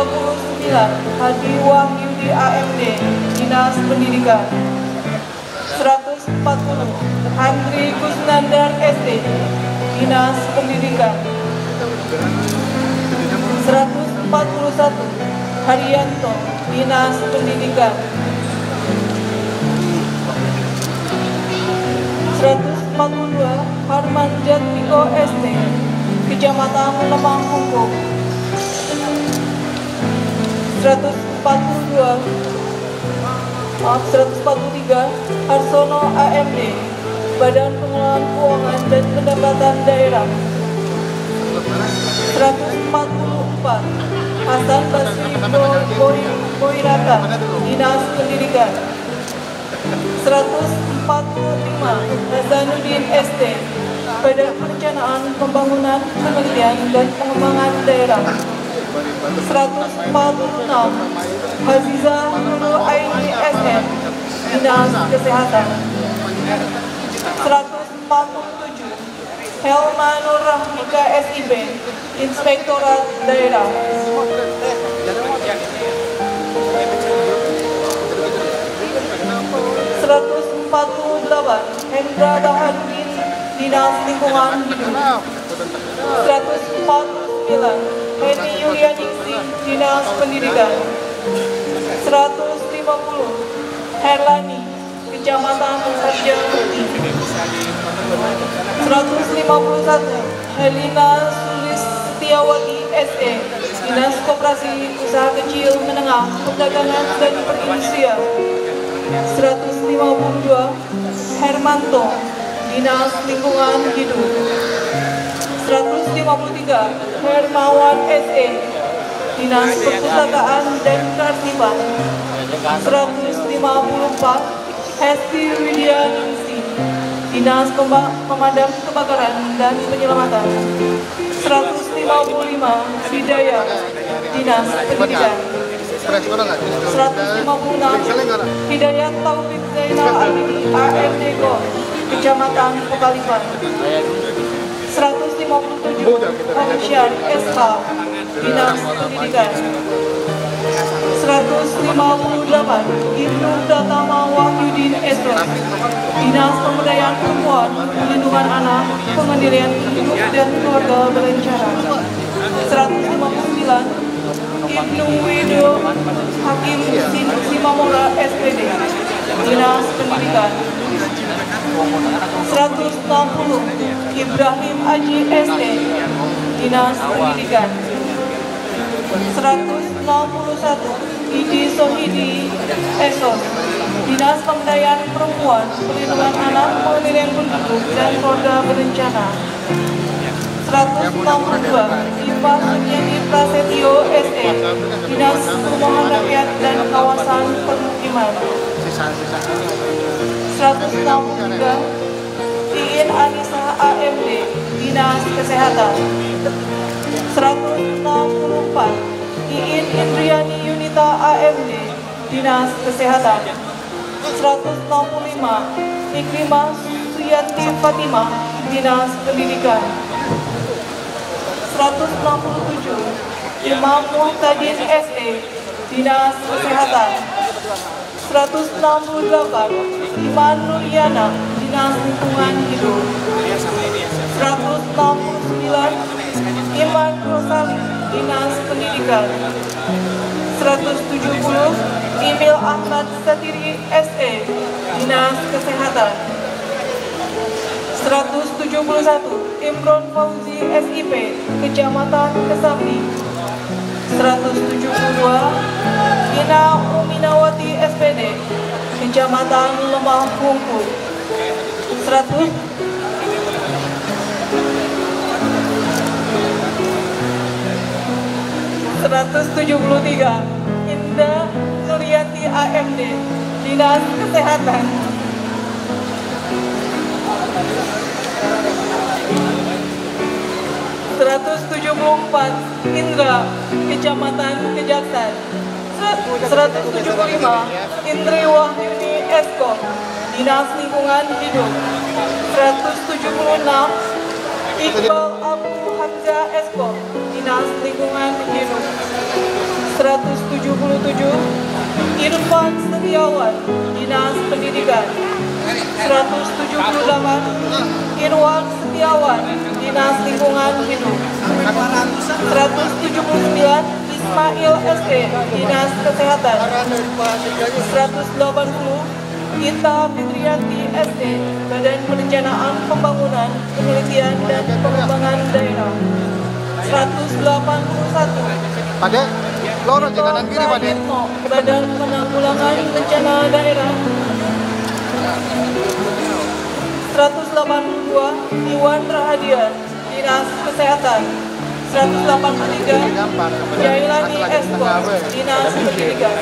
Hadi Wahyudi AMD, Dinas Pendidikan. 140 Andri Kusnandar SD, Dinas Pendidikan. 141 Haryanto, Dinas Pendidikan. 142 Harman Jatmiko ST, Kecamatan Lemah Hukum. 143 Harsono AMD, Badan Pengelolaan Keuangan dan Pendapatan Daerah. 144 Hasan Basri Boirata, Dinas Pendidikan. 145 Hasanuddin ST, Badan Perencanaan Pembangunan, Penelitian dan Pengembangan Daerah. 146 Haziza Nurul Aini SN, Dinas Kesehatan. 147 Helma Nur Rahmika SIB, Inspektorat Daerah. 148 Hendra Baharudin, Dinas Lingkungan Hidup. 149 Heni Yulianingsi, Dinas Pendidikan. 150 Herlani, Kecamatan Harjamukti. 151 Helina Sulis Setiawati SE, Dinas Koperasi Usaha Kecil Menengah, Perdagangan dan Perindustrian. 152 Hermanto, Dinas Lingkungan Hidup. 153 Hermawan SE, Dinas Perpustakaan dan Kearsipan. 154 Hesti Widianingsi, Dinas Pemadam Kebakaran dan Penyelamatan. 155 Hidayah, Dinas Pendidikan. 156 Hidayat Taufik Zainal Abidi AMD Go, Kecamatan Pekalipan. 157 Hamsyar SH, Dinas Pendidikan. 158 Ibnu Pratama Wahyudin SO, Dinas Pemberdayaan Perempuan, Perlindungan Anak, Pemilihan Penduduk dan Keluarga Berencana. 159 Ibnu Wido Hakim Simamora SPD, Dinas Pendidikan. 160 Ibrahim Aji ST, Dinas Pendidikan. 161 Idi Sohidi Esos, Dinas Pemberdayaan Perempuan, Perlindungan Anak, Pemilihan Penduduk dan Keluarga Berencana. 162 Iva Sunyadi Prasetyo SE, Dinas Perumahan Rakyat dan Kawasan Permukiman. 163 Iin Anissa AMD, Dinas Kesehatan. 164 Iin Indriani Yunita AMD, Dinas Kesehatan. 165 Ikrimah Suyanti Fatimah, Dinas Pendidikan. 167 Imam Muhtadin SE, Dinas Kesehatan. 168 Iman Nuriana, Dinas Lingkungan Hidup. 169 Iman Rosali, Dinas Pendidikan. 170 Emil Ahmad Satiri SE, Dinas Kesehatan. 171 Imron Fauzi SIP, Kecamatan Kesambi. 172 Ina Uminawati SPD, Kecamatan Lemah Bungku. 173 Indah Nuriati AMD, Dinas Kesehatan. 174 Indra, Kecamatan Kejaksan. 175 Indri Wahyuni Esko, Dinas Lingkungan Hidup. 176 Iqbal Abu Hamzah Esko, Dinas Lingkungan Hidup. 177 Irfan Setiawan, Dinas Pendidikan. 178 Irwan Setiawan, Dinas Lingkungan Hidup. 179 Ismail SE, Dinas Kesehatan. 180 Ita Fitriyanti SE, Badan Perencanaan Pembangunan, Penelitian dan Pengembangan Daerah. 181 Pada lorong di kanan kiri, Pada. Badan Penanggulangan Bencana Daerah. 182 Iwan Rahadian, Dinas Kesehatan. 183 Jailani Esko, Dinas Pendidikan.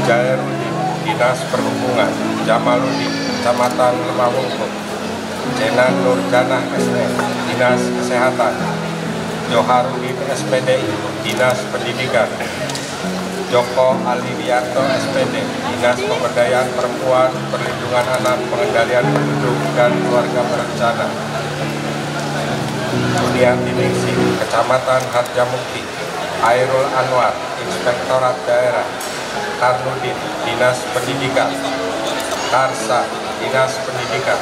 Jairudin, Dinas Perhubungan. Jamaluddin, Kecamatan Lemah Bungkuk. Jenan Nurjanah SE, Dinas Kesehatan. Joharudin SPDI, Dinas Pendidikan. Joko Aliwianto SPD, Dinas Pemberdayaan Perempuan, Perlindungan Anak, Pengendalian Penduduk dan Keluarga Berencana. Uniati Ningsi, Kecamatan Harjamukti. Airul Anwar, Inspektorat Daerah. Karnudin, Dinas Pendidikan. Karsa, Dinas Pendidikan.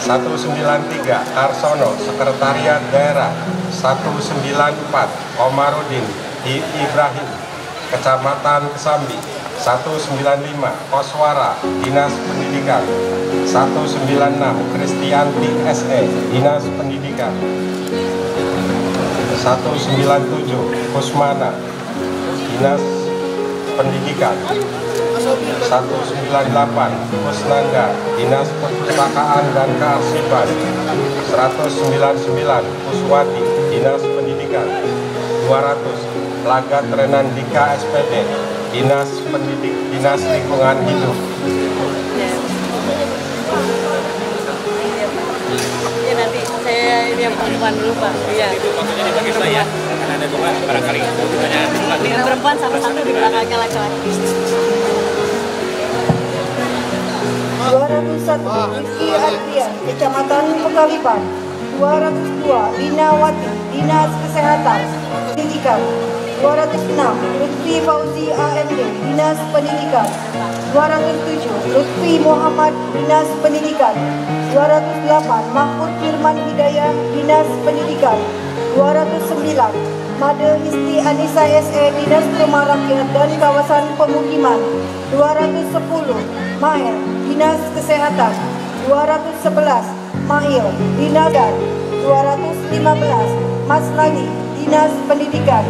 Satu 193 Karsono, Sekretariat Daerah. 194 Komarudin Ibrahim, Kecamatan Kesambi. 195 Koswara, Dinas Pendidikan. 196 Kristianti SE, Dinas Pendidikan. 197 Kusmana, Dinas Pendidikan. 198 Kusnanda, Dinas Perpustakaan dan Kearsipan. 199 Kuswati, Dinas Pendidikan. 200 Lagat Renandika SPD, Dinas Lingkungan Hidup. Ya nanti saya ini yang perempuan dulu Pak. Iya. Itu maksudnya dibagi dua ya. Karena ada dua barangkali dengan perempuan sama satu di belakangnya laki-laki. 201 Rizky Adrian, Kecamatan Pekalipan. 202 Lina Wati, Dinas Kesehatan Pendidikan. 206 Lutfi Fauzi AMD, Dinas Pendidikan. 207 Lutfi Muhammad, Dinas Pendidikan. 208 Mahfud Firman Hidayah, Dinas Pendidikan. 209 Made Isti Anissa SE, Dinas Perumahan Rakyat dan Kawasan Pemukiman. 210 Maher, Dinas Kesehatan. 211 Mahil, Dinas. 215 Mas Lali, Dinas Pendidikan.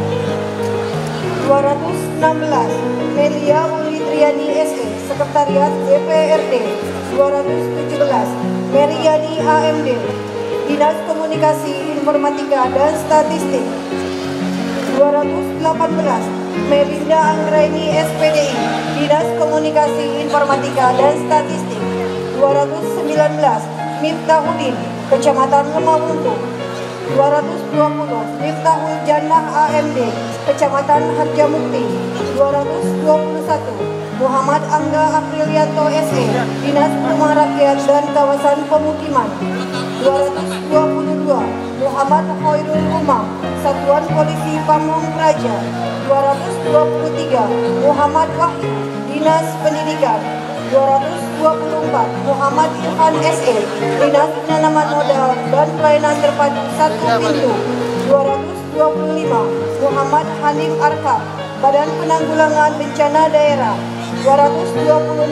216 Melia Uli Triani SE, Sekretariat DPRD. 217 Meriani AMD, Dinas Komunikasi Informatika dan Statistik. 218 Melinda Anggraini SPDI, Dinas Komunikasi Informatika dan Statistik. 219 Miftahudin, Kecamatan Lemahuntu. 220 Miftahul Jannah AMD, Kecamatan Harjamukti. 221 Muhammad Angga Aprilianto SE, Dinas Perumahan Rakyat dan Kawasan Pemukiman. 222 Muhammad Khairul Umam, Satuan Polisi Pamung Praja. 223 Muhammad Wahyu, Dinas Pendidikan. 224 Muhammad Irfan SE, Dinas Penanaman Modal dan Pelayanan Terpadu 1 Pintu. 225 Muhammad Halim Arka, Badan Penanggulangan Bencana Daerah. 226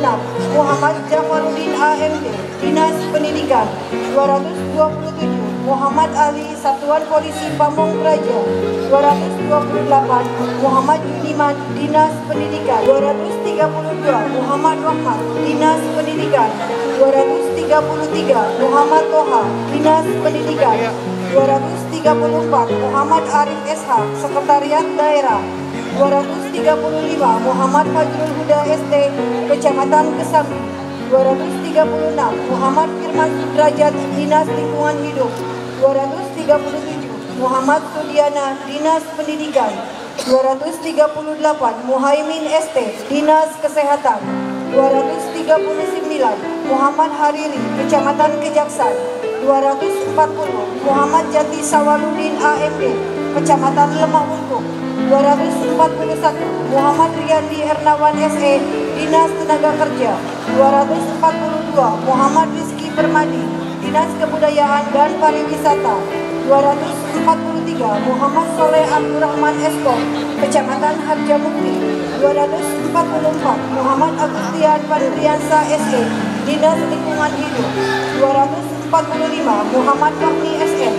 Muhammad Jafaruddin AMD, Dinas Pendidikan. 227 Muhammad Ali, Satuan Polisi Pamung Praja. 228 Muhammad Yuniman, Dinas Pendidikan. 232 Muhammad Rahmat, Dinas Pendidikan. 233 Muhammad Toha, Dinas Pendidikan. 234 Muhammad Arif SH, Sekretariat Daerah. 235 Muhammad Fajrul Huda ST, Kecamatan Kesambi. 236 Muhammad Firman Sudrajat, Dinas Lingkungan Hidup. 237 Muhammad Sudiana, Dinas Pendidikan. 238 Muhaimin ST, Dinas Kesehatan. 239 Muhammad Hariri, Kecamatan Kejaksan. 240 Muhammad Jati Sawaludin AMD, Kecamatan Lemahuntu. 241 Muhammad Riyandi Ernawan SE, Dinas Tenaga Kerja. 242 Muhammad Rizky Permadi, Dinas Kebudayaan dan Pariwisata. 243 Muhammad Soleh Abdurrahman Eskom, Kecamatan Harjamukti. 244 Muhammad Agustian Pandriansa SE, Dinas Lingkungan Hidup. 245 Muhammad Fahmi SM,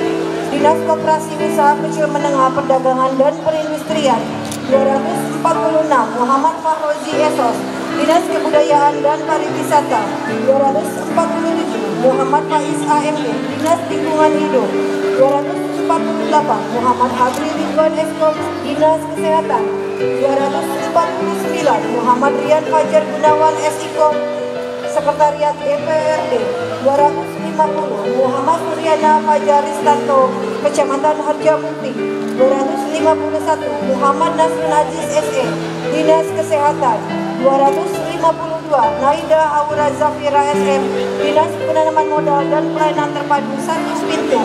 Dinas Koperasi Usaha Kecil Menengah Perdagangan dan Perindustrian. 246 Muhammad Fahrozi Esos, Dinas Kebudayaan dan Pariwisata. 247 Muhammad Faiz AMD, Dinas Lingkungan Hidup. 248 Muhammad Habri Ridwan Eskom, Dinas Kesehatan. 249 Muhammad Rian Fajar Gunawan SIKOM, Sekretariat DPRD. 250 Muhammad Suryana Fajar Ristanto, Kecamatan Harjamukti. 251 Muhammad Nasrul Aziz SE, Dinas Kesehatan. 252 Naida Aura Zafira SM, Dinas Penanaman Modal dan Pelayanan Terpadu 1 Pintu.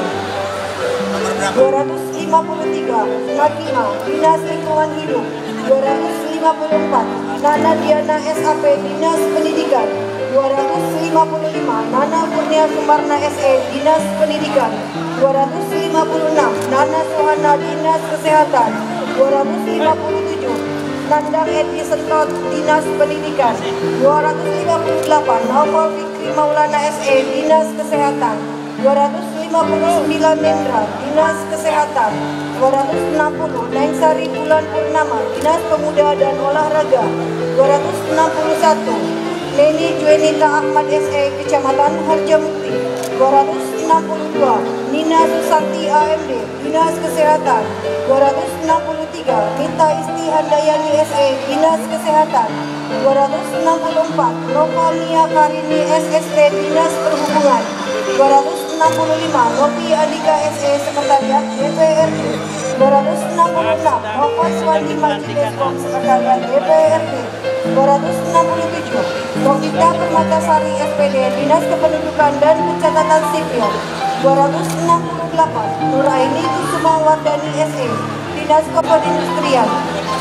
253 Nakima, Dinas Lingkungan Hidup. 254 Nana Diana SAP, Dinas Pendidikan. 255 Nana Kurnia Sumarna SE, Dinas Pendidikan. 256 Nana Suhana, Dinas Kesehatan. 257 Nandang Edi Sentot, Dinas Pendidikan. 258 Naufal Fikri Maulana SE, Dinas Kesehatan. 259 Mendra, Dinas Kesehatan. 260 Nainsari Bulan Purnama, Dinas Pemuda dan Olahraga. 261 Neni Juenita Ahmad SE, Kecamatan Harjamukti. 262 Nina Susanti AMD, Dinas Kesehatan. 263 Mita Isti Handayani SE, Dinas Kesehatan. 264 Nova Mia Karini SST, Dinas Perhubungan. 265 Nopi Andika SE, Sekretariat DPRD. 266 Bapak Swandi Majideskop Sekretariat DPRD. 267 Rokita Permatasari SPD Dinas Kependudukan dan Pencatatan Sipil. 268 Nur Aini Kusuma Wardani SE Dinas Keperindustrian.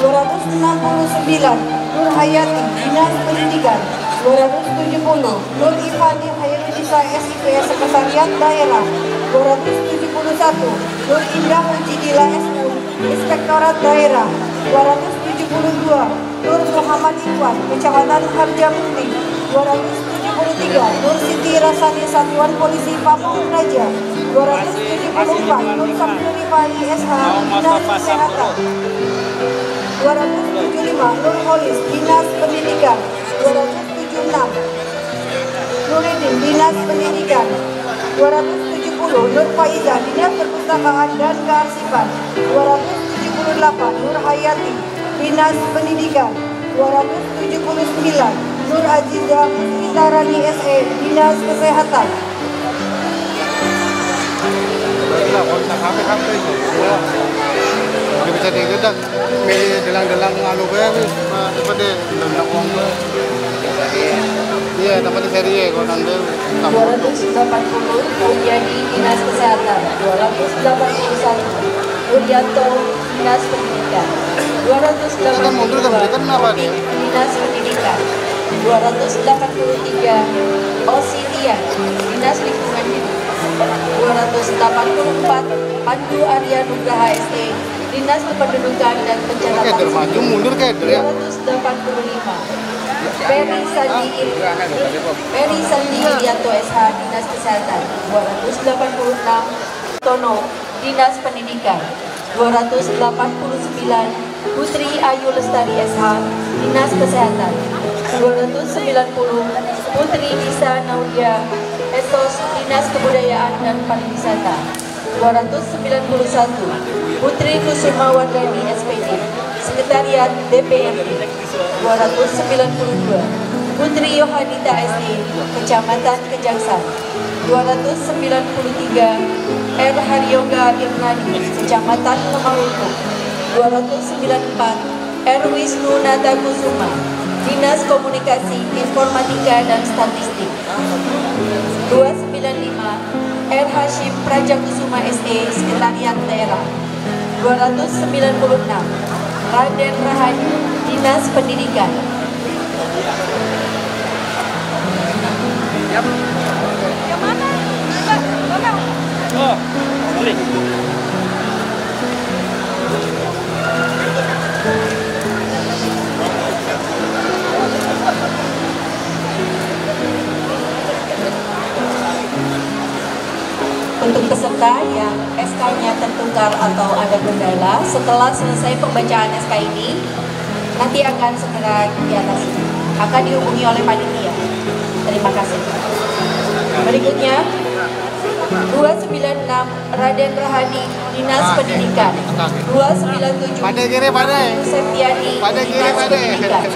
269 Nur Hayati Dinas Pendidikan. 270 Nur Ivani Hairunisa SIPS Sekretariat Daerah. 271 Nur Indah Mujidila SU Inspektorat Daerah. 272 Nur Muhammad Ikhwan Kecamatan Harjamukti. 273 Nur Siti Rasani Satuan Polisi Pamung Praja. 274 Nur Samsuri ISH Dinas Kesehatan. 275 Nur Holis Dinas Pendidikan. 276 Nuridin Dinas Pendidikan. 270 Nur Faiza Dinas Perpustakaan dan Kearsipan. 278 Nur Hayati Dinas Pendidikan. 279 Nur Aziza Muslitarani SE Dinas Kesehatan. Bisa digedak, milih delang-delang anu gue, seperti delang uang gue. Iya, dapat seri kalau nanti. 280 Mulyadi Dinas Kesehatan. 281 Wuryanto Dinas Pendidikan. 280 Dinas Pendidikan. 283 Osilia Dinas Lingkungan Hidup. 284 Pandu Arya Nugraha SE Dinas Kependudukan dan Pencatatan Sipil. 285 Peri Sandi Irianto SH Dinas Kesehatan. 286 Tono Dinas Pendidikan. 289 Putri Ayu Lestari SH Dinas Kesehatan. 290 Putri Nisa Naudia Esos Dinas Kebudayaan dan Pariwisata. 291 Putri Kusuma Wardani SPD Sekretariat DPRD. 292 Putri Yohanita SD Kecamatan Kejaksaan. 293 R. Haryoga Irnadi Kecamatan Lemaruku. 294 R. Wisnu Natakusuma Dinas Komunikasi, Informatika dan Statistik. 295 R. Hashim Prajakusuma SE Sekretariat Daerah. 296 Raden Rahadi Dinas Pendidikan. Yang mana? Oh, boleh. Untuk peserta yang SK-nya tertukar atau ada kendala, setelah selesai pembacaan SK ini, nanti akan segera diatasi. Akan dihubungi oleh panitia. Terima kasih. Berikutnya, 296 Raden Rahadi Dinas Pendidikan. 297 Septiani Dinas Pendidikan.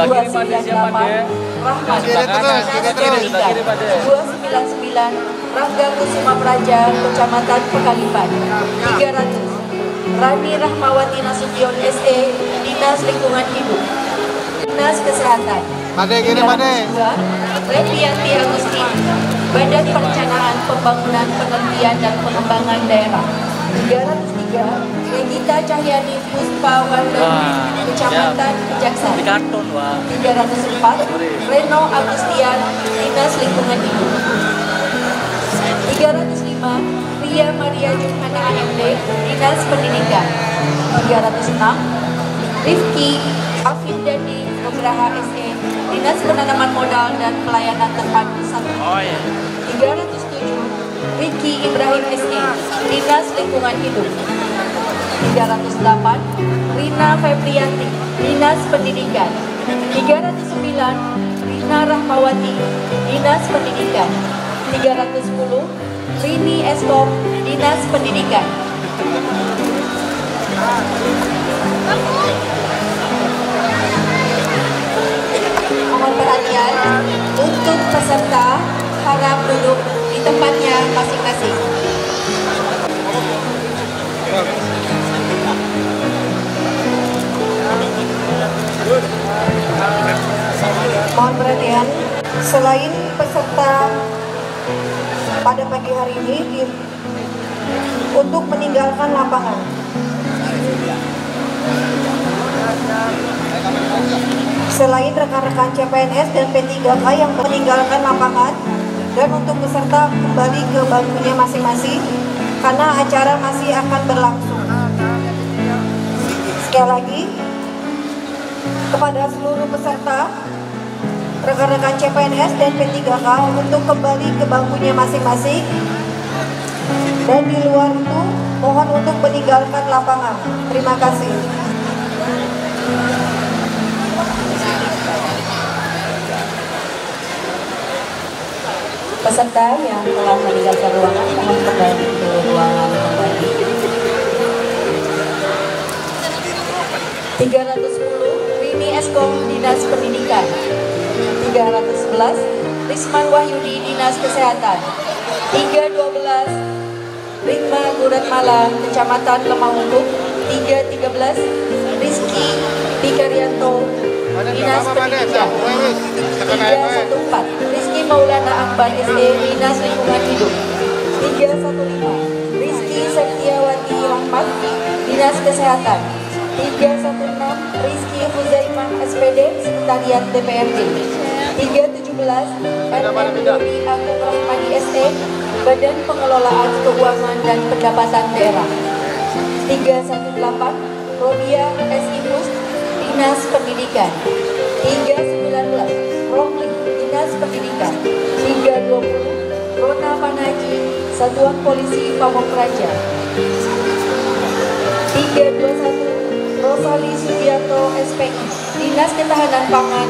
298 Rahmat Dinas Pendidikan. 299 Rangga Kusuma Praja Kecamatan Pekalipan. 300 Rani Rahmawati Nasution SE Dinas Lingkungan Hidup. Dinas Kesehatan. 302 Revianti Agustin Badan Perencanaan Pembangunan Penelitian dan Pengembangan Daerah. 303 Regita Cahyani Puspa Wardani Kecamatan Kejaksaan. 304 Reno Agustian Dinas Lingkungan Hidup. 305 Ria Maria Jumhana AMD Dinas Pendidikan. 306 Rifki Afindadi Nugraha SE Dinas Penanaman Modal dan Pelayanan Terpadu 1. 307 Riki Ibrahim SE Dinas Lingkungan Hidup. 308 Rina Febrianti Dinas Pendidikan. 309 Rina Rahmawati Dinas Pendidikan. 310 Rini Eskop Dinas Pendidikan. Mohon perhatian untuk peserta, harap duduk di tempatnya masing-masing. Mohon perhatian, selain peserta pada pagi hari ini untuk meninggalkan lapangan. Selain rekan-rekan CPNS dan P3K yang meninggalkan lapangan dan untuk peserta kembali ke bangkunya masing-masing karena acara masih akan berlangsung. Sekali lagi, kepada seluruh peserta, rekan-rekan CPNS dan P3K untuk kembali ke bangkunya masing-masing dan di luar itu mohon untuk meninggalkan lapangan. Terima kasih. Peserta yang telah meninggalkan ruangan mohon kembali ke ruangan kembali. 310 Rini Eskom Dinas Pendidikan. 311 Risman Wahyudi Dinas Kesehatan. 312 Rikma Guratmala Kecamatan Lemahungkuk. 313 Rizky Pikaryanto Dinas Pendidikan. 314 Rizky Maulana Akbar SD Dinas Lingkungan Hidup. 315 Rizky Setiawati Rahmat Dinas Kesehatan. 316 Rizky Huzaimah SPD Sekretariat DPRD. 317 MM Dodi Agung Rahmadi ST Badan Pengelolaan Keuangan dan Pendapatan Daerah. 318 Rodia SI Plus Dinas Pendidikan. 319 Romli Dinas Pendidikan. 320 Rona Panaji Satuan Polisi Pamong Praja. 321 Rosali Sugiarto SPI Dinas Ketahanan Pangan,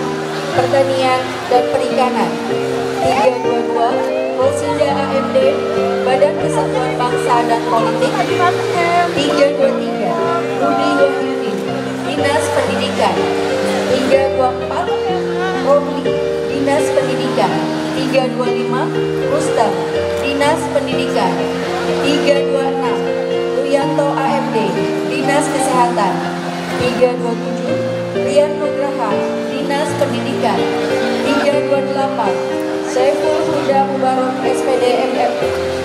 Pertanian dan Perikanan. 322 Rosinda AMD Badan Kesatuan Bangsa dan Politik. 323 Budi Wahyudi Dinas Pendidikan. 324 Romli Dinas Pendidikan. 325 Rustam Dinas Pendidikan. 326 Ruyanto AMD Dinas Kesehatan. 327 Rian Nugraha Dinas Pendidikan. 328 Saiful Huda Mubarok SPD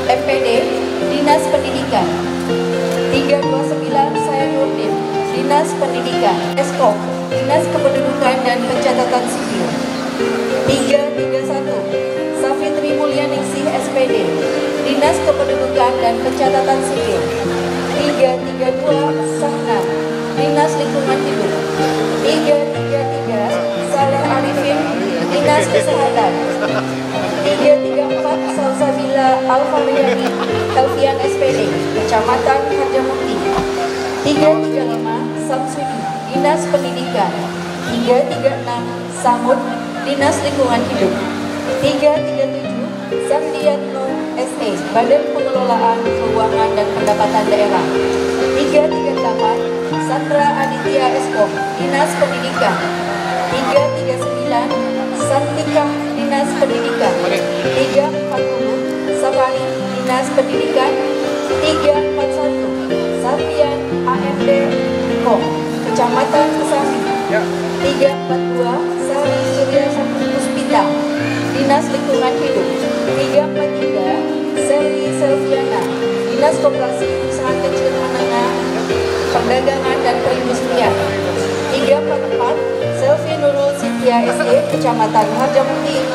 MPD Dinas Pendidikan. 329 Sayyidudin Dinas Pendidikan. Eskom Dinas Kependudukan dan Pencatatan Sipil. 331 Safitri Mulyaningsih SPD Dinas Kependudukan dan Pencatatan Sipil. 332 Sahna Dinas Lingkungan Hidup. 333 Saleh Arifin Dinas Kesehatan. 334 Salsabila Alfariyani Elfian SPD Kecamatan Harjamukti. 335 Samsudi Dinas Pendidikan. 336 Samud Dinas Lingkungan Hidup. 337 Sandiatno SE Badan Pengelolaan Keuangan dan Pendapatan Daerah. 338 Sandra Aditya Eskom Dinas Pendidikan. 339 Santika Dinas Pendidikan. 340 Safari Dinas Pendidikan. 341 Safian AMD Kom Kecamatan Kesambi. 342 Sari Surya Puspita Dinas Lingkungan Hidup. 343 Seri Selviana Dinas Koperasi Usaha Kecil Menengah Perdagangan dan Perindustrian. 344 Selvi Nurul Sintia SE Kecamatan Harjamukti.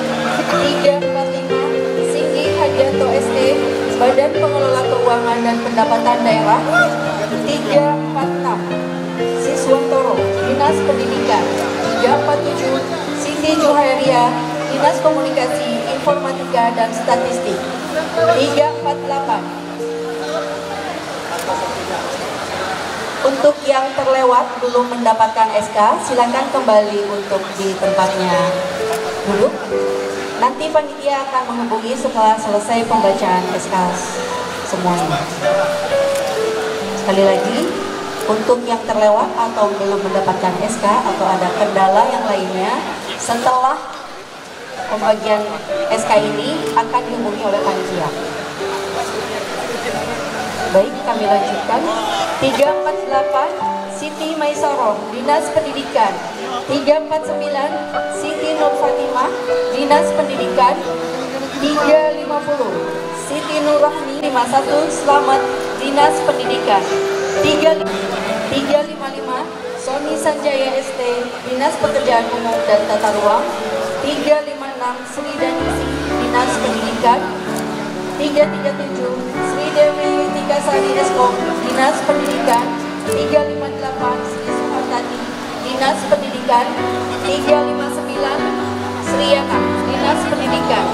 345 Singgi Hadianto SE Badan Pengelola Keuangan dan Pendapatan Daerah. 346 Siswantoro Dinas Pendidikan. 347 Singgi Johairia Dinas Komunikasi Informatika dan Statistik. 348 Untuk yang terlewat belum mendapatkan SK, silakan kembali untuk di tempatnya duduk. Nanti panitia akan menghubungi setelah selesai pembacaan SK semuanya. Sekali lagi, untuk yang terlewat atau belum mendapatkan SK atau ada kendala yang lainnya, setelah pembagian SK ini akan dihubungi oleh panitia. Baik, kami lanjutkan. 348 Siti Maisaroh Dinas Pendidikan. 349 Siti Nur Fatimah, Dinas Pendidikan. 350 Siti Nur Rahmi. 51 Selamat, Dinas Pendidikan. 355 Soni Sanjaya ST, Dinas Pekerjaan Umum dan Tata Ruang. 356 Sri Danisi, Dinas Pendidikan. 337 Sri Dewi Yutika Sari Eskom, Dinas Pendidikan. 358 Sri Suhartati, Dinas Pendidikan. 359 Sri Yana, Dinas Pendidikan.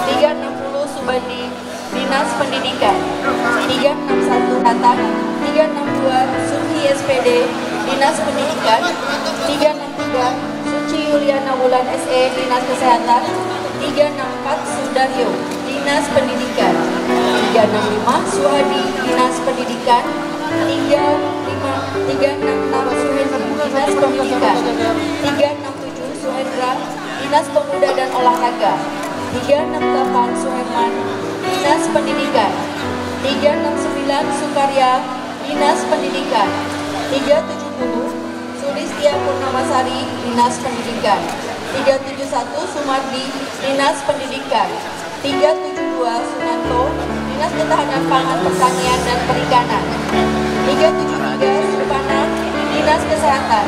360 Subandi, Dinas Pendidikan. 361 Tatan. 362 Suhi SPD, Dinas Pendidikan. 363 Suci Yuliana Wulan SE, Dinas Kesehatan. 364 Sudaryo, Dinas Pendidikan. 365 Suhadi, Dinas Pendidikan. 366 Suhendra, Dinas Pendidikan. 367 Suhendra, Dinas Pemuda dan Olahraga. 368 Suherman, Dinas Pendidikan. 369 Sukarya, Dinas Pendidikan. 370 Sulistia Purnamasari, Dinas Pendidikan. 371 Sumardi, Dinas Pendidikan. 372 Sunanto, Dinas Ketahanan Pangan, Pertanian dan Perikanan. 373 Supana, Dinas Kesehatan.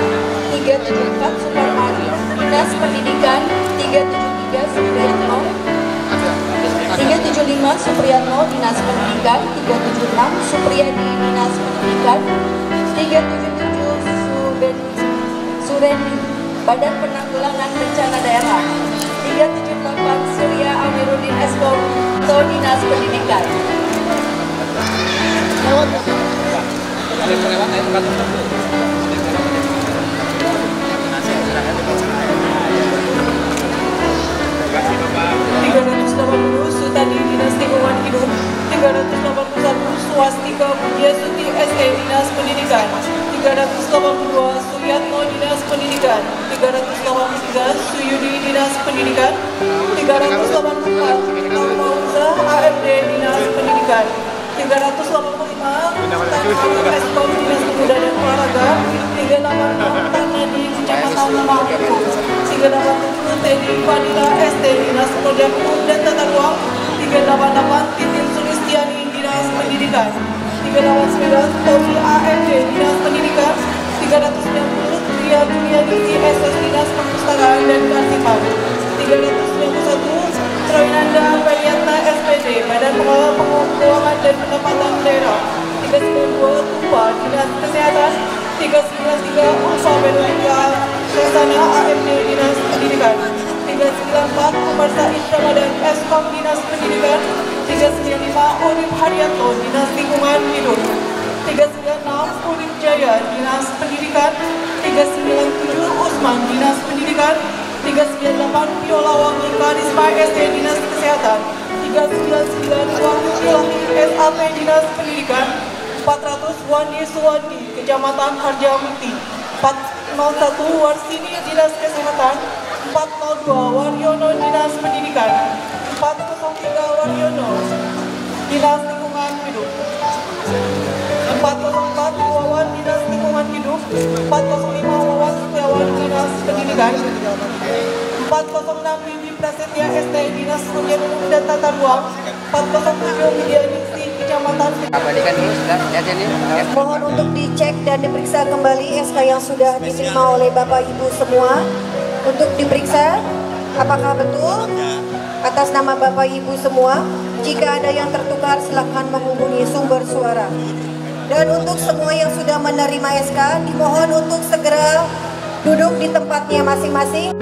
374 Suparman, Dinas Pendidikan. 373 Supriyatno. 375 Supriyatno, Dinas Pendidikan. 376 Supriyadi, Dinas Pendidikan. 377 Sureni, Badan Penanggulangan Bencana Daerah. 378 Surya Amiruddin Eskom, Dinas Pendidikan. Sutadi, Dinas Lingkungan Hidup. 381 Swastika Pujiasuti SE, Dinas Pendidikan. 382 Suyatno, Dinas Pendidikan. 383 Suyudi, Dinas Pendidikan. 384 Tauza AMD, Dinas Pendidikan. 385 Tanah Eskom, Dinas Pemuda dan Olahraga. 386 Tanadi, Kecamatan Lemahku. 387 Teddy Fadila ST, Dinas Pekerjaan Umum dan Tata Ruang. 388 Titin Sulistiani, Dinas Pendidikan. 389 Tomi AMD, Dinas Pendidikan. 390 Tria Juliani CSS, Dinas Perpustakaan dan Kearsipan. 391 Troinanda Payatna SPD, Badan Pengelola Keuangan dan Pendapatan Daerah. 392 Tupa, Dinas Kesehatan. 393 Ulfa Benulika Sesana AMD, Dinas Pendidikan. 394 Umar Said Ramadan Eskom, Dinas Pendidikan. 395 Urip Haryanto, Dinas Lingkungan Hidup. 396 Urip Jaya, Dinas Pendidikan. 397 Usman, Dinas Pendidikan. 398 Viola Wangi Karisma ST, Dinas Kesehatan. 399 Wahyu Ilahi SAP, Dinas Pendidikan. 400 Wandi Suwandi, Kecamatan Harjamukti. 401 Warsini, Dinas Kesehatan. 402 Waryono, Dinas Pendidikan. 403 Waryono, Dinas Lingkungan Hidup. 404 Wawan, Dinas Lingkungan Hidup. 405 Wawan Setiawan, Dinas Pendidikan. 406 Bibi Prasetya ST, Dinas Pekerjaan Umum dan Tata Ruang. 407 Widya Ningsi, Kecamatan. Abadikan dulu, lihat ini. Mohon untuk dicek dan diperiksa kembali SK yang sudah diterima oleh Bapak Ibu semua. Untuk diperiksa apakah betul atas nama Bapak Ibu semua. Jika ada yang tertukar silakan menghubungi sumber suara. Dan untuk semua yang sudah menerima SK dimohon untuk segera duduk di tempatnya masing-masing.